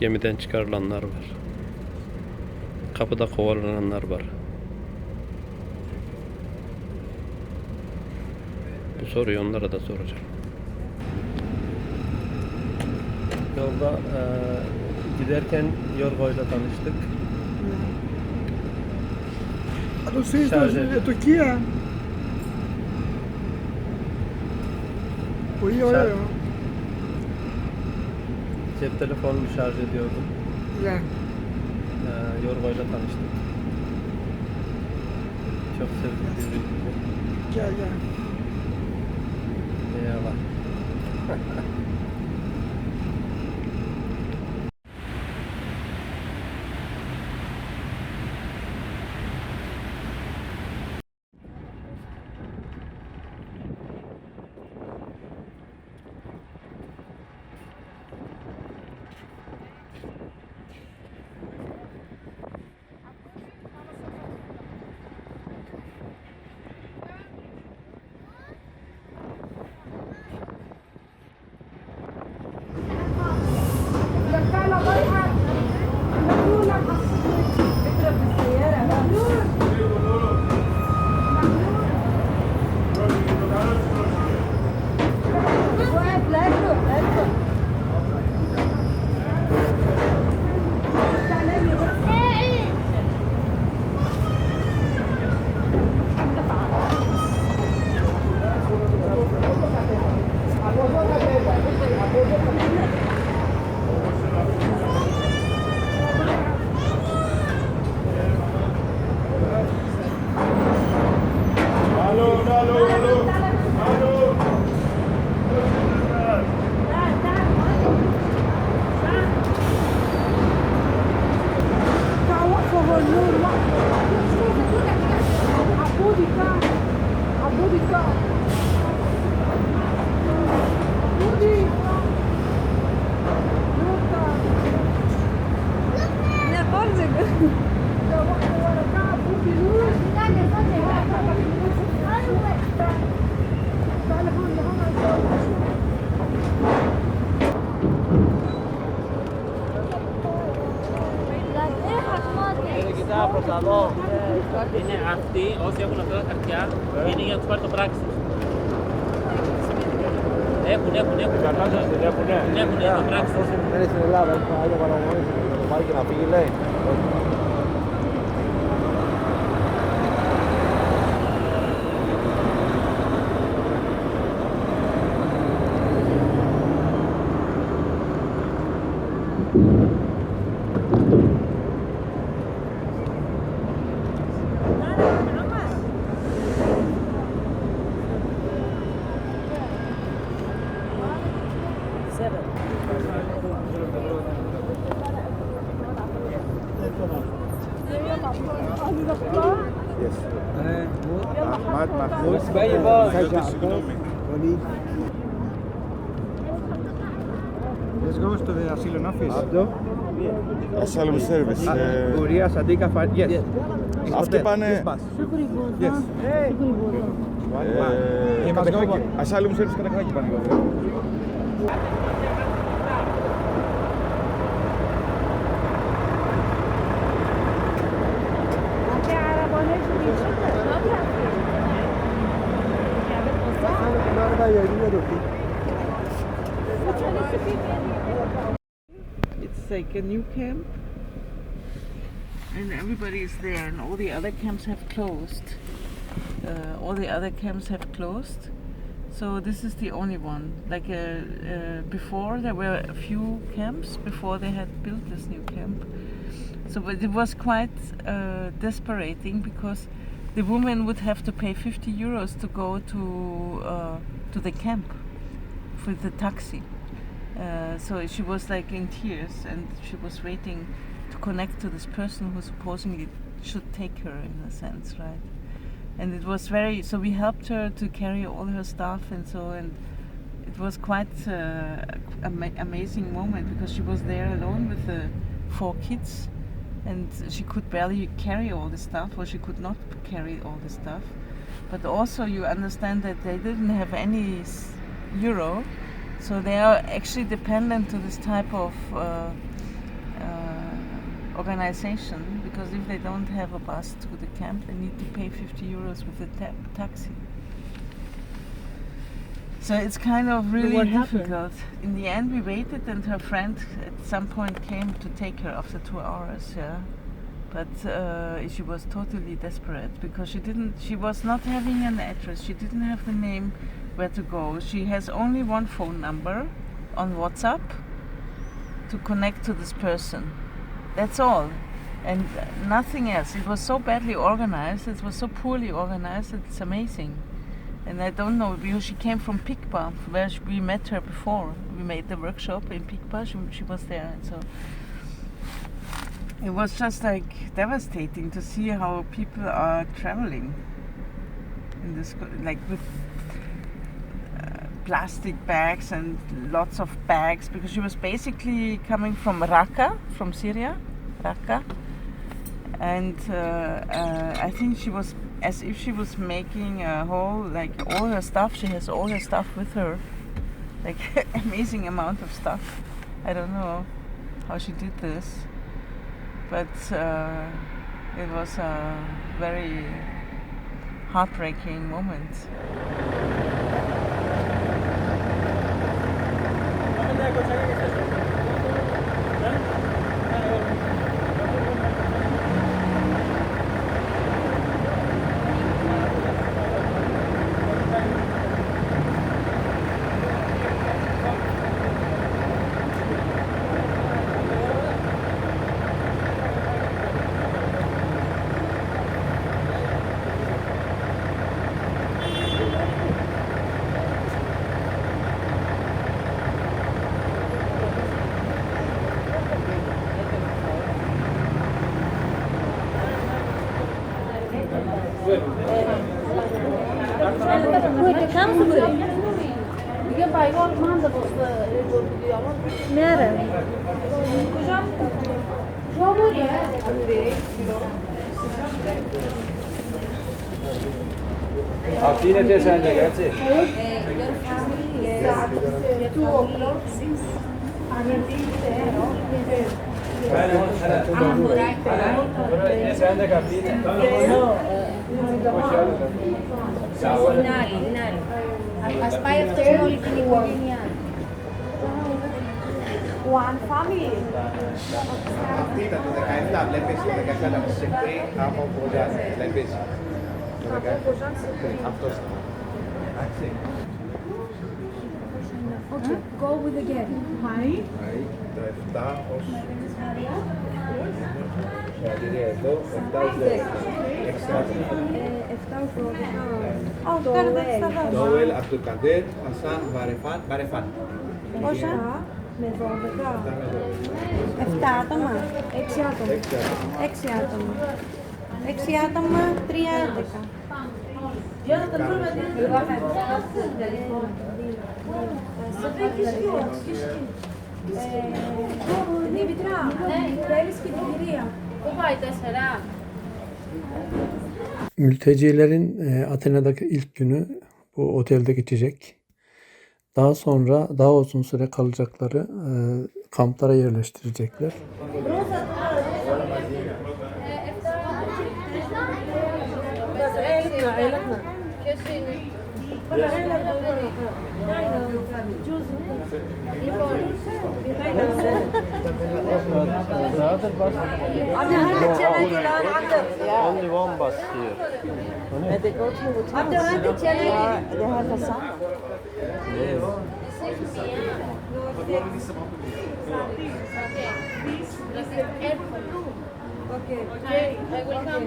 gemiden çıkarılanlar var. Kapıda kovalananlar var. Bu soruyu onlara da soracağım. Yolda giderken Yorgo'yla tanıştık. Türkiye. Cep telefonumu şarj ediyordum. Yorgo'yla tanıştık. Çok sevdik birbirimizi. Gel. Eyvallah. Kita προσαλώ είναι αυτοί όσοι έχουν αυτά τα χαρτιά, είναι για να τους πάρει το πράξη. Έχουν το πράξη. Δεν είναι στην Ελλάδα, έχει άλλο παραγωγή, να το πάρει και να φύγει λέει. Let's go to the asylum office. Asylum service. Korea, Sadika, yes. Αυτοί πάνε... Yes. Asylum service κατακράκι πάνε. It's like a new camp, and everybody is there, and all the other camps have closed. So this is the only one. Like before, there were a few camps before they had built this new camp. So but it was quite desperating because the woman would have to pay 50 euros to go to the camp with the taxi. So she was like in tears, and she was waiting to connect to this person who supposedly should take her in a sense, right? And it was very, so we helped her to carry all her stuff and so, and it was quite amazing moment because she was there alone with the 4 kids, and she could barely carry all the stuff, or she could not carry all the stuff. But also you understand that they didn't have any euro, so they are actually dependent to this type of organization, because if they don't have a bus to the camp, they need to pay 50 euros with the taxi. So it's kind of really difficult. In the end we waited, and her friend at some point came to take her after 2 hours, yeah. But she was totally desperate because she was not having an address, she didn't have the name where to go. She has only one phone number on WhatsApp to connect to this person. That's all. And nothing else. It was so badly organized, it was so poorly organized, it's amazing. And I don't know, because she came from Pikpa, where we met her before. We made the workshop in Pikpa, she was there, and so it was just like devastating to see how people are traveling in this, like with plastic bags and lots of bags, because she was basically coming from Raqqa, from Syria, Raqqa, and I think she was as if she was making a whole, like all her stuff, she has all her stuff with her, like amazing amount of stuff. I don't know how she did this, but it was a very heartbreaking moment. Αυτή είναι 4 έτσι. One family. Kita tu dekat Islam, lepis dekat dalam sekre, apa bojan, lepis. After Okay, go with again. Why? Está os. Jadi itu, está os extra. Doel Abdul Kadir Hasan Barefan. Πόσα? Με 12. 7 άτομα. 6 άτομα. 6 άτομα. 6 άτομα, 3-11. Δημητρά, θέλεις και την κυρία. Πού πάει 4? Mültecilerin Atina'daki ilk günü bu otelde geçecek. Daha sonra daha uzun süre kalacakları kamplara yerleştirecekler. Only one bus here. And they go to hotel. They have a sauna. Okay. I will come.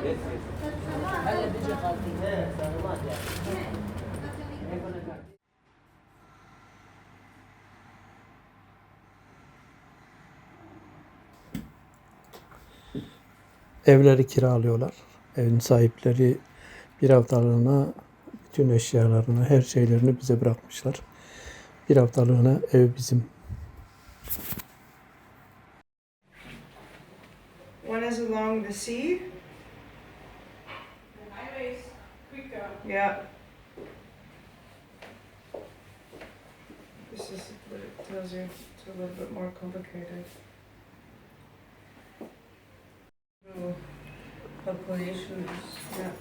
Evleri kiralıyorlar. Evin sahipleri bir haftalığına bütün eşyalarını, her şeylerini bize bırakmışlar. Bir haftalığına ev bizim. One is along the sea. Yeah. This is what it tells you. It's a little bit more complicated. Calculations. Yeah.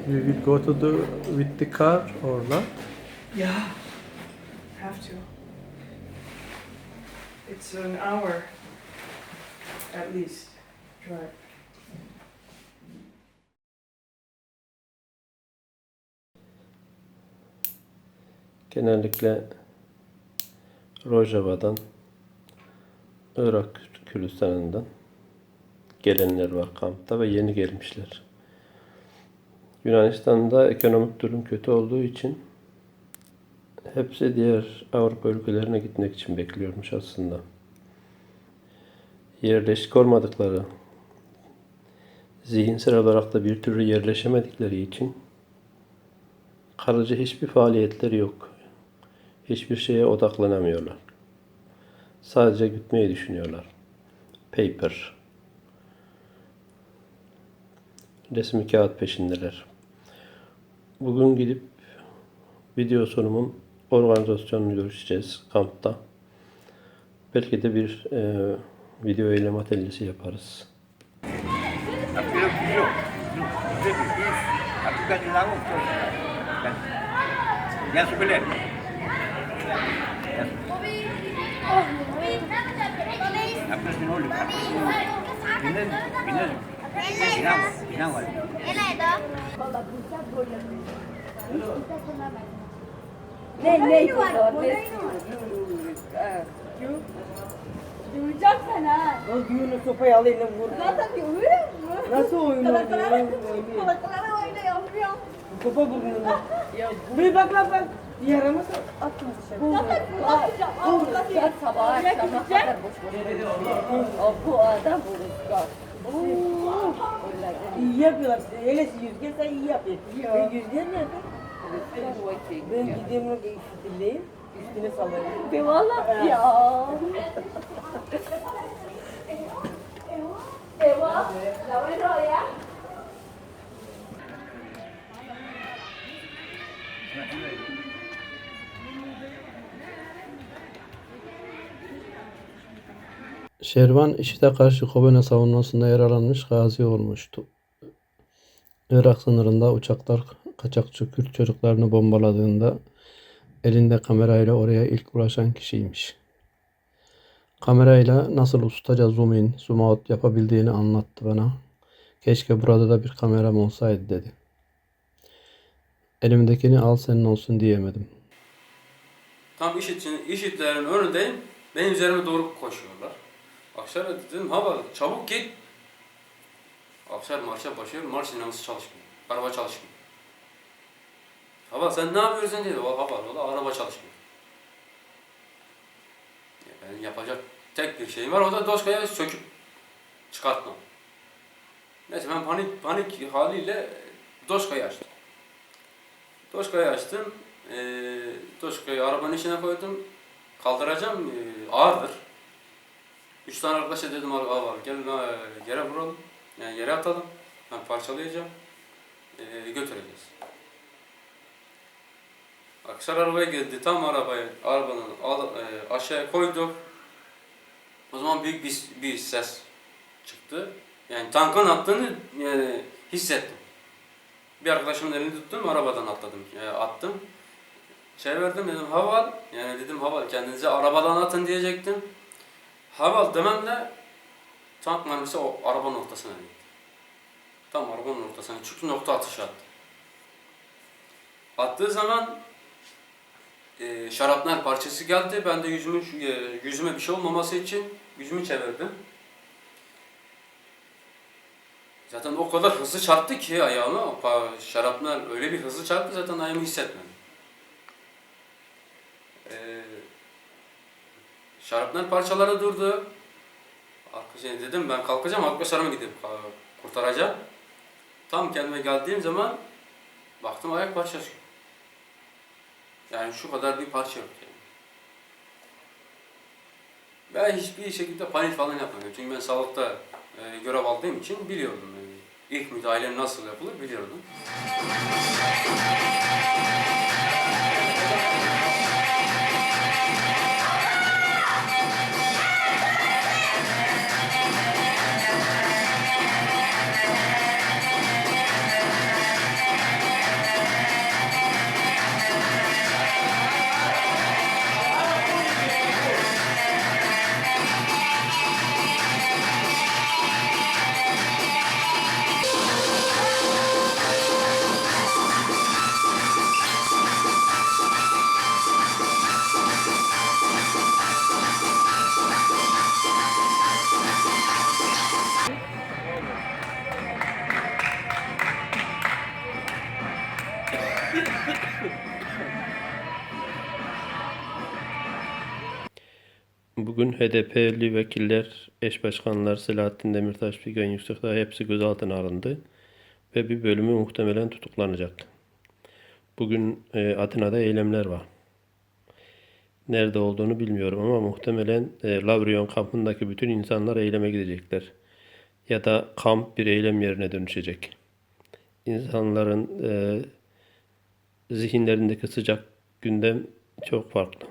We will go to with the car or not? Yeah. Have to. It's an hour at least drive. Genellikle Rojava'dan, Irak Kürdistan'ından gelenler var kampta ve yeni gelmişler. Yunanistan'da ekonomik durum kötü olduğu için hepsi diğer Avrupa ülkelerine gitmek için bekliyormuş aslında. Yerleşik olmadıkları, zihinsel olarak da bir türlü yerleşemedikleri için kalıcı hiçbir faaliyetleri yok. Hiçbir şeye odaklanamıyorlar. Sadece gitmeyi düşünüyorlar. Paper. Resmi kağıt peşindeler. Bugün gidip video sunumun organizasyonunu görüşeceğiz kampta. Belki de bir video eylem atölyesi yaparız. Duyacağım sana. O düğünü sopayı al eline vur. Zaten diyorum. Nasıl oynuyor? Kulaklara oyna yavrum. Sopa burnuna. Buraya bak bak bak. Yaramaz atma dışarı. Zaten atacağım. Sen sabah akşama kadar boş boş. Bu adam bu rüzgar. İyi yapıyorlar. Hele Rüzgar sen iyi yapıyorsun. Rüzgar nerede? Ben gideyim onu dinleyeyim. Üstüne sallayayım. Be valla ya. Ewa, la voy a ya. Şervan IŞİD'e karşı Kobane savunmasında yaralanmış gazi olmuştu. Irak sınırında uçaklar kaçakçı Kürt çocuklarını bombaladığında elinde kamerayla oraya ilk ulaşan kişiymiş. Kamerayla nasıl ustaca zoom in, zoom out yapabildiğini anlattı bana. Keşke burada da bir kameram olsaydı dedi. Elimdekini al senin olsun diyemedim. Tam IŞİD'lerin önündeyim. Benim üzerime doğru koşuyorlar. Akşar dedim hava çabuk git. Akşar marşa başlıyor. Marş dinamisi çalışmıyor. Araba çalışmıyor. Hava sen ne yapıyorsun dedi. O da araba çalışmıyor. Ben yapacak tek bir şeyim var. O da doskayı söküp çıkartmam. Neyse ben panik haliyle doskayı açtım. Doskayı açtım. Doskayı arabanın içine koydum. Kaldıracağım. Ağırdır. 3 tane arkadaşa dedim var gelin yere vuralım. Yani yere atalım. Ben parçalayacağım. Götüreceğiz. Akşar arabaya geldi. Tam arabanın aşağıya koyduk. O zaman büyük bir ses çıktı. Yani tankın attığını hissettim. Bir arkadaşımın elini tuttum, arabadan attım. Verdim dedim haval. Yani dedim haval kendinize arabadan atın diyecektim. Haval dememle tank mermisi o arabanın ortasına gitti. Tam arabanın ortasına çünkü nokta atışı attı. Attığı zaman şarapnel parçası geldi. Ben de yüzüme bir şey olmaması için yüzümü çevirdim. Zaten o kadar hızlı çarptı ki ayağıma. Şarapnel öyle bir hızlı çarptı zaten ayağımı hissetmedim. Şarapnel parçaları durdu. Dedim ben kalkacağım, arkadaşlarıma gidip kurtaracağım. Tam kendime geldiğim zaman baktım ayak parçası. Yani şu kadar bir parça yok yani. Ben hiçbir şekilde panik falan yapmıyorum. Çünkü ben sağlıkta görev aldığım için biliyordum. Yani ilk müdahale nasıl yapılır biliyordum. Bugün HDP'li vekiller, eş başkanlar Selahattin Demirtaş, Figen Yüksekdağ hepsi gözaltına alındı ve bir bölümü muhtemelen tutuklanacak. Bugün Atina'da eylemler var. Nerede olduğunu bilmiyorum ama muhtemelen Lavrion kampındaki bütün insanlar eyleme gidecekler. Ya da kamp bir eylem yerine dönüşecek. İnsanların zihinlerindeki sıcak gündem çok farklı.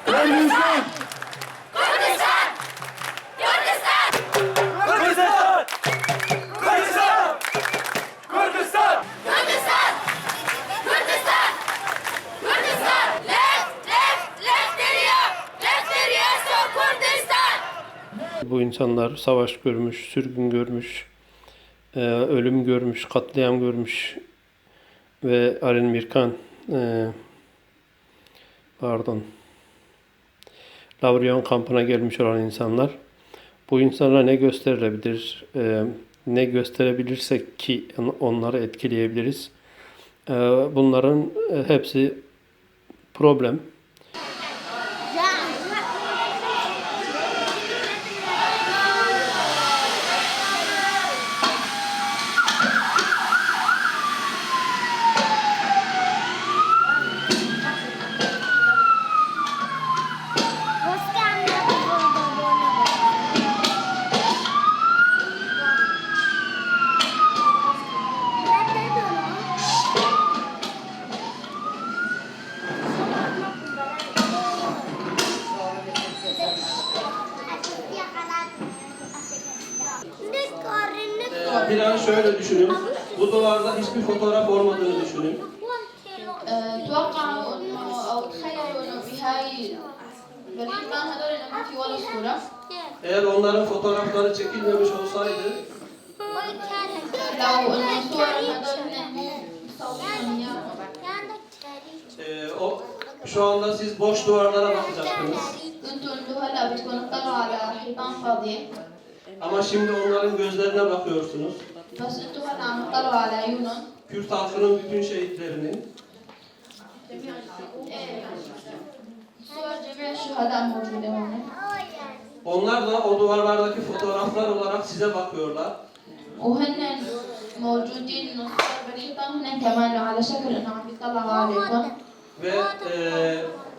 Kurdistan! Kurdistan! Kurdistan! Bu insanlar savaş görmüş, sürgün görmüş, ölüm görmüş, katliam görmüş ve Arinmirkan, Lavrion kampına gelmiş olan insanlar. Bu insanlara ne gösterilebilir, ne gösterebilirsek ki onları etkileyebiliriz. Bunların hepsi problem. Plan şöyle düşünün. Bu duvarda hiçbir fotoğraf olmadığını düşünün. توقعوا انه او تخيلوا انه بهاي بالحيطان هذول انه ما في ولا صورة. Eğer onların fotoğrafları çekilmemiş olsaydı لو انه الصور هذول مو مصورين o şu anda siz boş duvarlara bakacaktınız. كنتوا انتوا هلا بتكونوا تطلعوا على حيطان فاضية. Ama şimdi onların gözlerine bakıyorsunuz. بس انتوا هلا عم تطلعوا على عيونهم. Kürt halkının bütün şehitlerinin. صور جميع الشهداء موجودة هون. Onlar da o duvarlardaki fotoğraflar olarak size bakıyorlar. وهن موجودين انه الصور بالحيطان هن كمان على شكل انه عم يطلعوا عليكم. Ve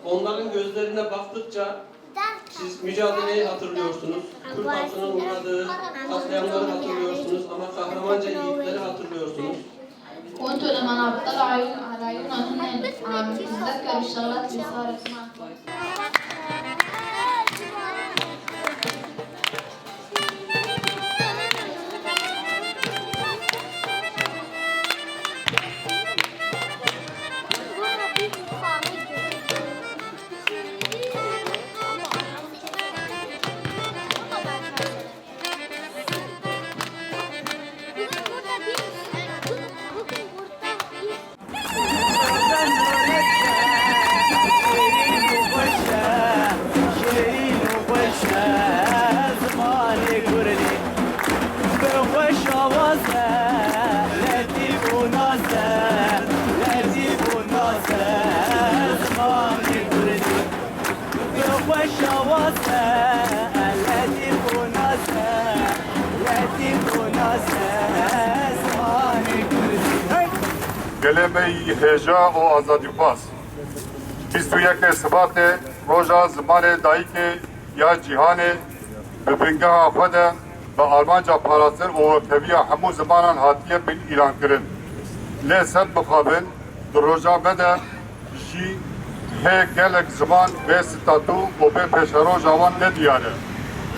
onların gözlerine baktıkça siz mücadeleyi hatırlıyorsunuz. Kürt halkının uğradığı katliamları hatırlıyorsunuz ama kahramanca yiğitleri hatırlıyorsunuz. وانتوا لما عم تطلعوا على عيونهم هن عم تتذكروا الشغلات اللي صارت معكم. Gelemeyi heja o azadi pas. 21 Şubat'ta roja zamanı dayike ya cihane bebingaha fada ve Almanca parasır o teviya hamu zamanan hatiye bin ilan kırın. Ne seb bukabın roja beda ji he gelek zaman ve statu o be peşero javan ne diyane.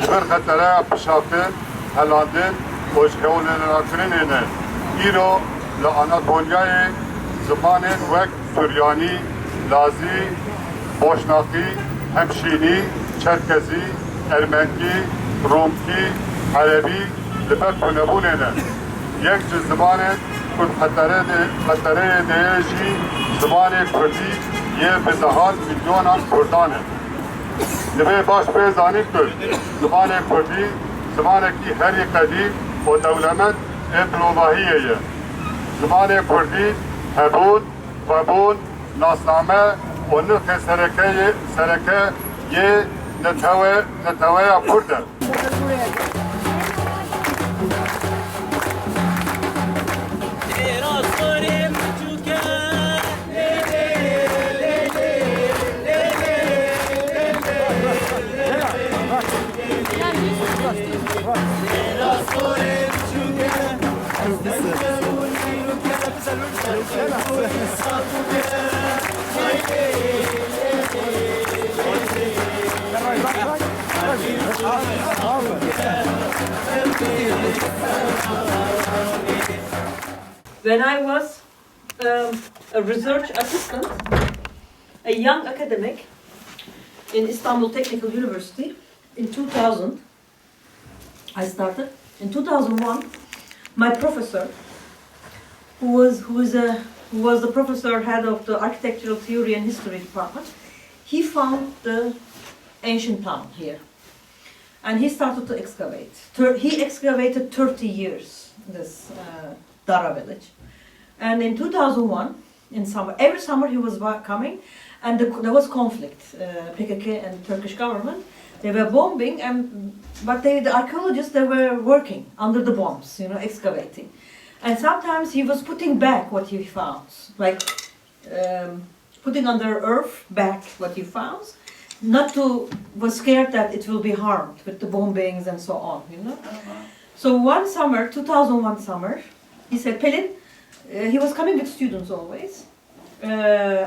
Bir hatara pişaftı helandın o şkevlerin akırın İro la Anatolia'yı zamanın vek Süryani, Lazi, Boşnaki, Hemşini, Çerkezi, Ermenki, Rumki, Alevi, Libet Kunebunene. Yekçi zamanın Kürt Katırları deyeji zamanı Kürdi ye bezahal milyonan Kürdanı. Libe baş bezaniktir. Zamanı Kürdi, zamanaki her kadim o devlemet eblovahiyeye. Zamanı Kürdi hebun, vebun, nasname, onu sereke ye netevaya Kürder. When I was a research assistant, a young academic in Istanbul Technical University in 2000, I started in 2001. My professor, who was the professor head of the architectural theory and history department, he found the ancient town here, and he started to excavate. He excavated 30 years this Dara village, and in 2001, in summer, every summer he was coming, and there was conflict. PKK and Turkish government, they were bombing, but the archaeologists, they were working under the bombs, excavating. And sometimes he was putting back what he found, like putting under earth back what he found, was scared that it will be harmed with the bombings and so on, So one summer, 2001 summer, he said, Pelin, he was coming with students always,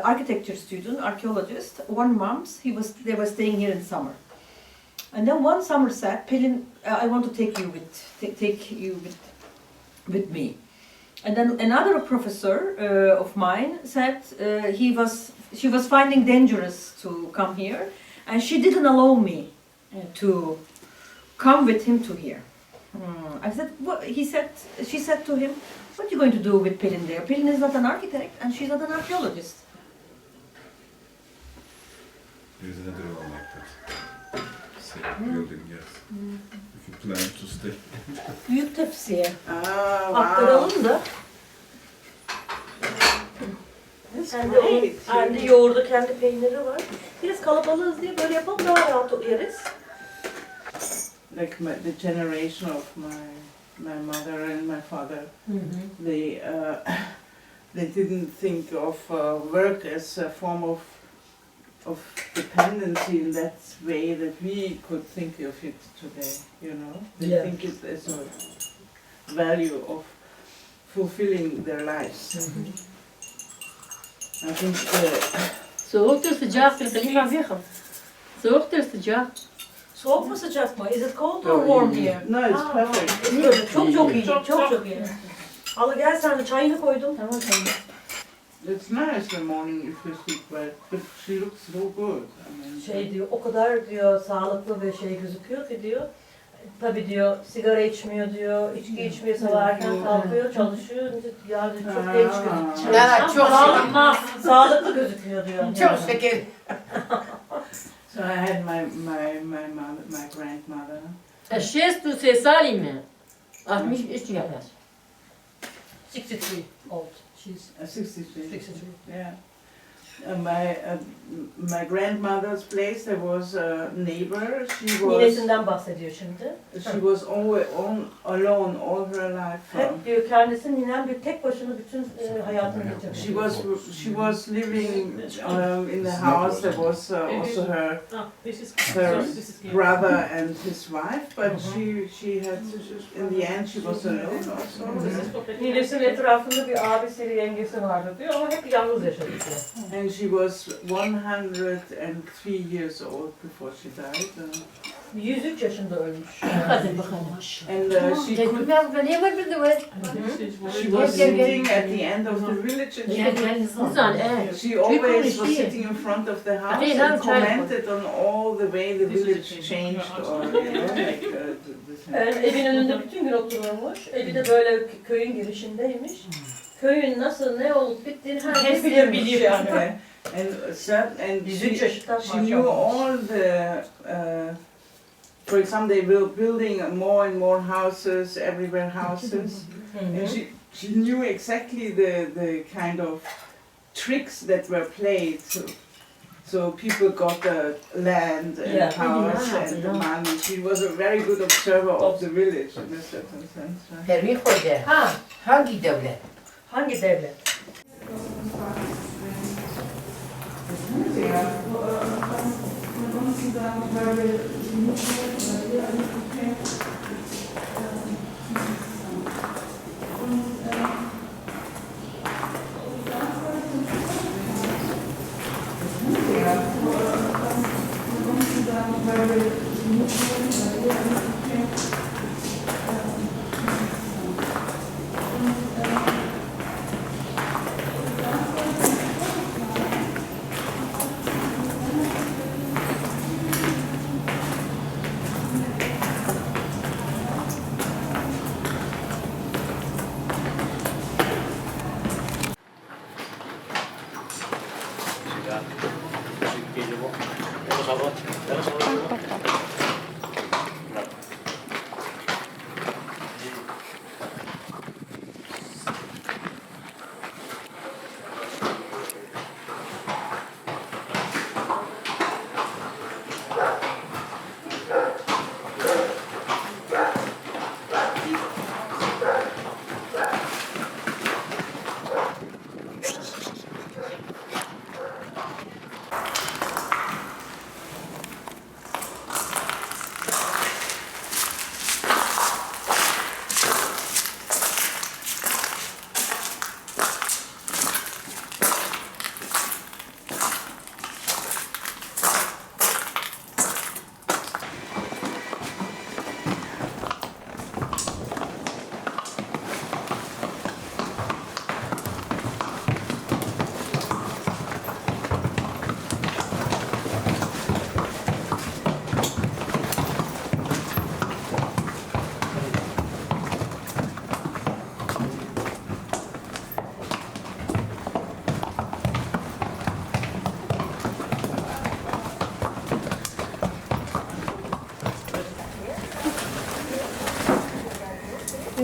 architecture student, archaeologist, 1 month, they were staying here in summer. And then one summer said, Pelin, I want to take you with me. And then another professor of mine said she was finding dangerous to come here, and she didn't allow me to come with him to here. I said, what? She said to him, what are you going to do with Pelin there? Pelin is not an architect, and she's not an archaeologist. There's another one like that. Same building, yes. If you plan to stay. Büyük tepsiye. Aktaralım da. Kendi yoğurdu, kendi peyniri var. Biraz kalabalığız diye böyle yapalım, daha rahat yeriz. Like the generation of my mother and my father, they didn't think of work as a form of dependency in that way that we could think of it today, They think it as a value of fulfilling their lives. I think Soğuktur sıcaktır, Khalifa Bey'im. Soğuktur sıcak. Soğuk mu sıcak mı? Is it cold or warm here? No, it's perfect. It's good. Çok iyi, çok iyi. Al gel sen de çayını koydum. Tamam. It's nice in the morning if you sleep well, but she looks so good. Diyor, o kadar diyor sağlıklı ve gözüküyor ki diyor. Tabii diyor sigara içmiyor diyor, içki içmiyor, sabah erken kalkıyor, çalışıyor. Yani çok genç gözüküyor. Ya çok sağlıklı gözüküyor diyor. Çok şeker. So I had my grandmother. Şestu sesalime. 63 yaş. 63 old. She's 63. Yeah. My grandmother's place, there was a neighbor. Ninesinden bahsediyor şimdi. She was always alone all her life. Hep diyor kendisi ninem bir tek başına bütün hayatını geçirmiş. She was living in the house. There was also her brother and his wife, but she had in the end she was alone also. Ninesinin etrafında bir abisi, yengesi vardı diyor ama hep yalnız yaşadı diyor. And she was 103 years old before she died. 103 yaşında ölmüş. Hadi bakalım. And she was sitting at the end of the village. She always was sitting in front of the house and commented on all the way the village changed. Evin önünde bütün gün otururmuş. Evi de böyle köyün girişindeymiş. Köyün nasıl ne olup bittiğini herkes biliyor yani. And she knew all the, for example, they were building more and more houses, everywhere houses, and she knew exactly the kind of tricks that were played. So people got the land and house and the money. She was a very good observer of the village in a certain sense. Termin koydu. Hangi devlet? Hangi devlet?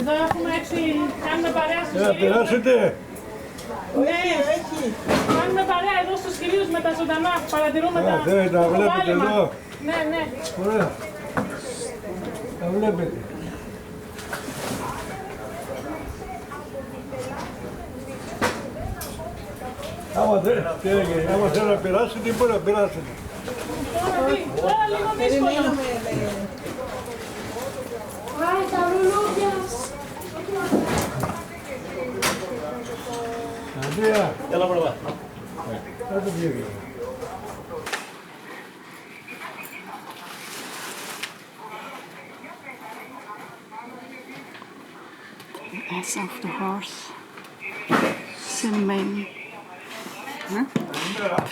Εδώ έχουμε έτσι, κάνουμε παρέα στους κυρίους. Περάσετε. Ναι, κάνουμε παρέα εδώ στους κυρίους με τα ζωντανά, παρατηρούμε τα θέλετε να βλέπετε εδώ. Ναι, ναι. Ωραία. Τα βλέπετε. Άμα θέλω να περάσετε, μπορεί να περάσετε. Τώρα λίγο δύσκολο. Άι, τα ρουλούδια. Αντία. Έλα πρώτα. Κάτω βγήκε. As of the horse, cinnamon,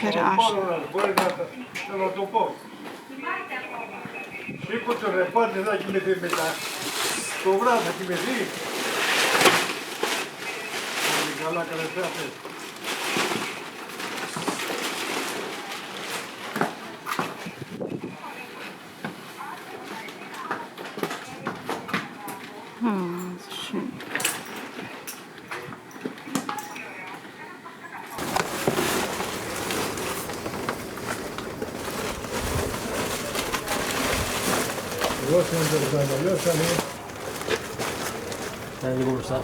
ferrage. Μπορεί να το πω. Σήκω το ρεπάτε, θα κοιμηθεί μετά. Το βράδυ θα κοιμηθεί. Καλά, καλά, Schön. Sen de vurursan.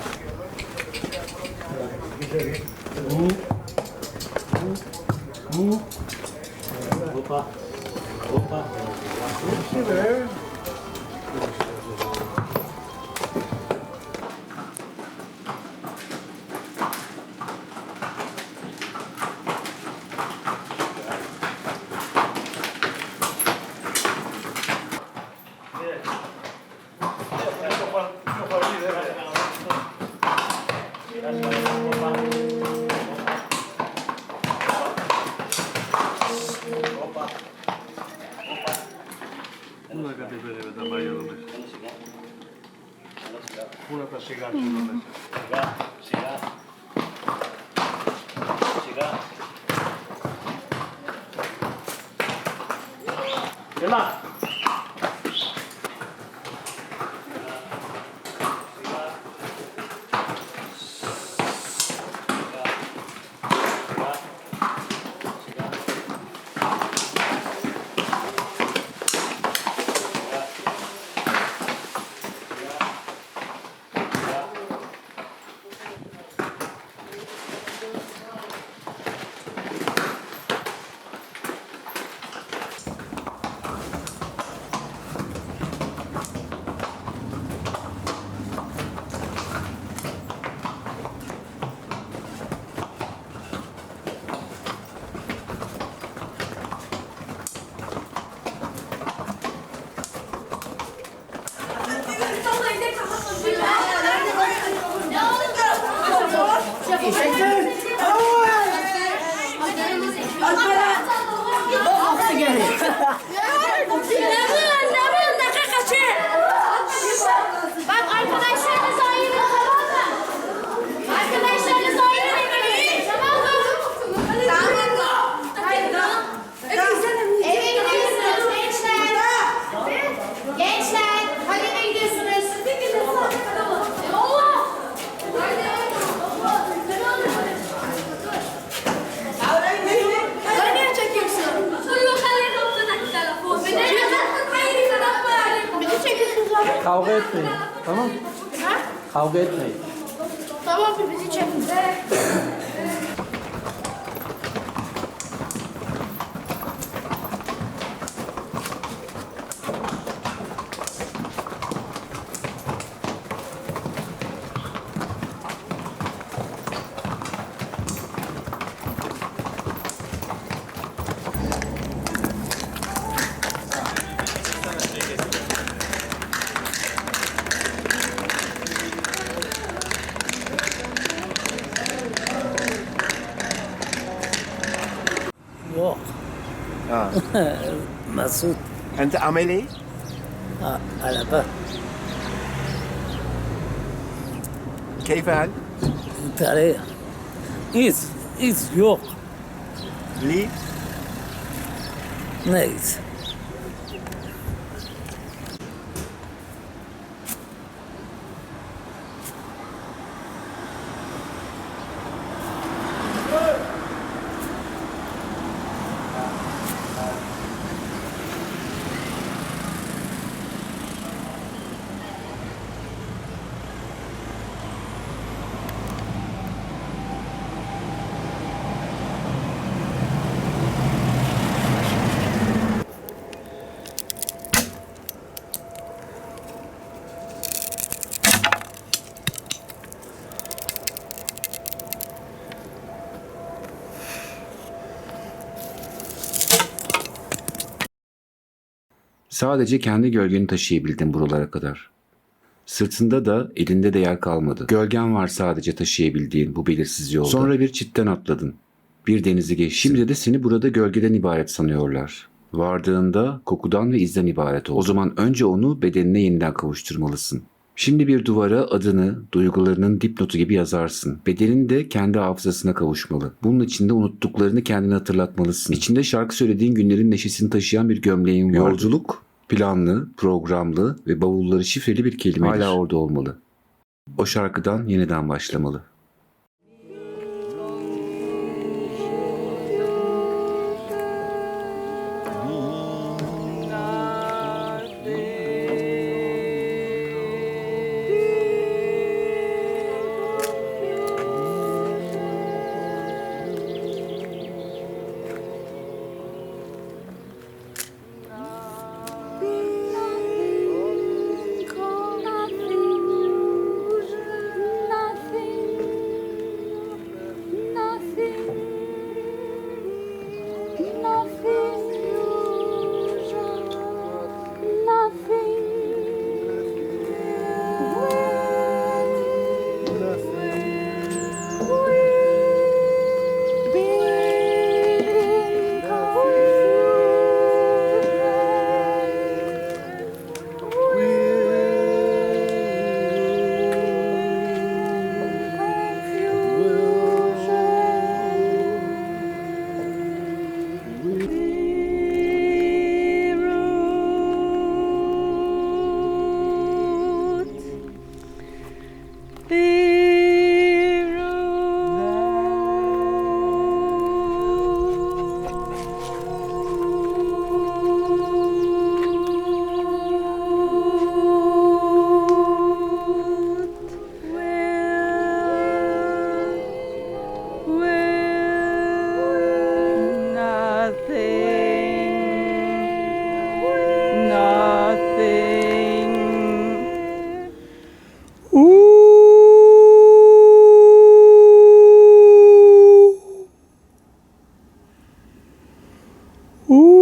Hoppa. Hoppa. Πού να τα σιγάξουν εδώ μέσα. Σιγά, σιγά. Σιγά. Έλα. Bak arkadaşlarınızı ayırın, tamam mı? Arkadaşlarınızı ayırın. Tamam mı? Eve gidiyorsunuz gençler. Gençler, hadi eve gidiyorsunuz. Allah! Sen niye çekiyorsun? Beni çekiyorsunuz abi. Kavga etmeyin. Tamam mı? Ha? Kavga etmeyin. Tamam, bizi çekin. Yok. Mesut. أنت عملي؟ Alper. كيف حال؟ Telleri. Hiç yok. ليه؟ Neyse. Sadece kendi gölgeni taşıyabildin buralara kadar. Sırtında da elinde de yer kalmadı. Gölgen var sadece taşıyabildiğin bu belirsiz yolda. Sonra bir çitten atladın. Bir denizi geçtin. Şimdi de seni burada gölgeden ibaret sanıyorlar. Vardığında kokudan ve izden ibaret ol. O zaman önce onu bedenine yeniden kavuşturmalısın. Şimdi bir duvara adını, duygularının dipnotu gibi yazarsın. Bedenin de kendi hafızasına kavuşmalı. Bunun içinde unuttuklarını kendine hatırlatmalısın. İçinde şarkı söylediğin günlerin neşesini taşıyan bir gömleğin var. Yolculuk planlı, programlı ve bavulları şifreli bir kelimedir. Hala orada olmalı. O şarkıdan yeniden başlamalı. Ooh.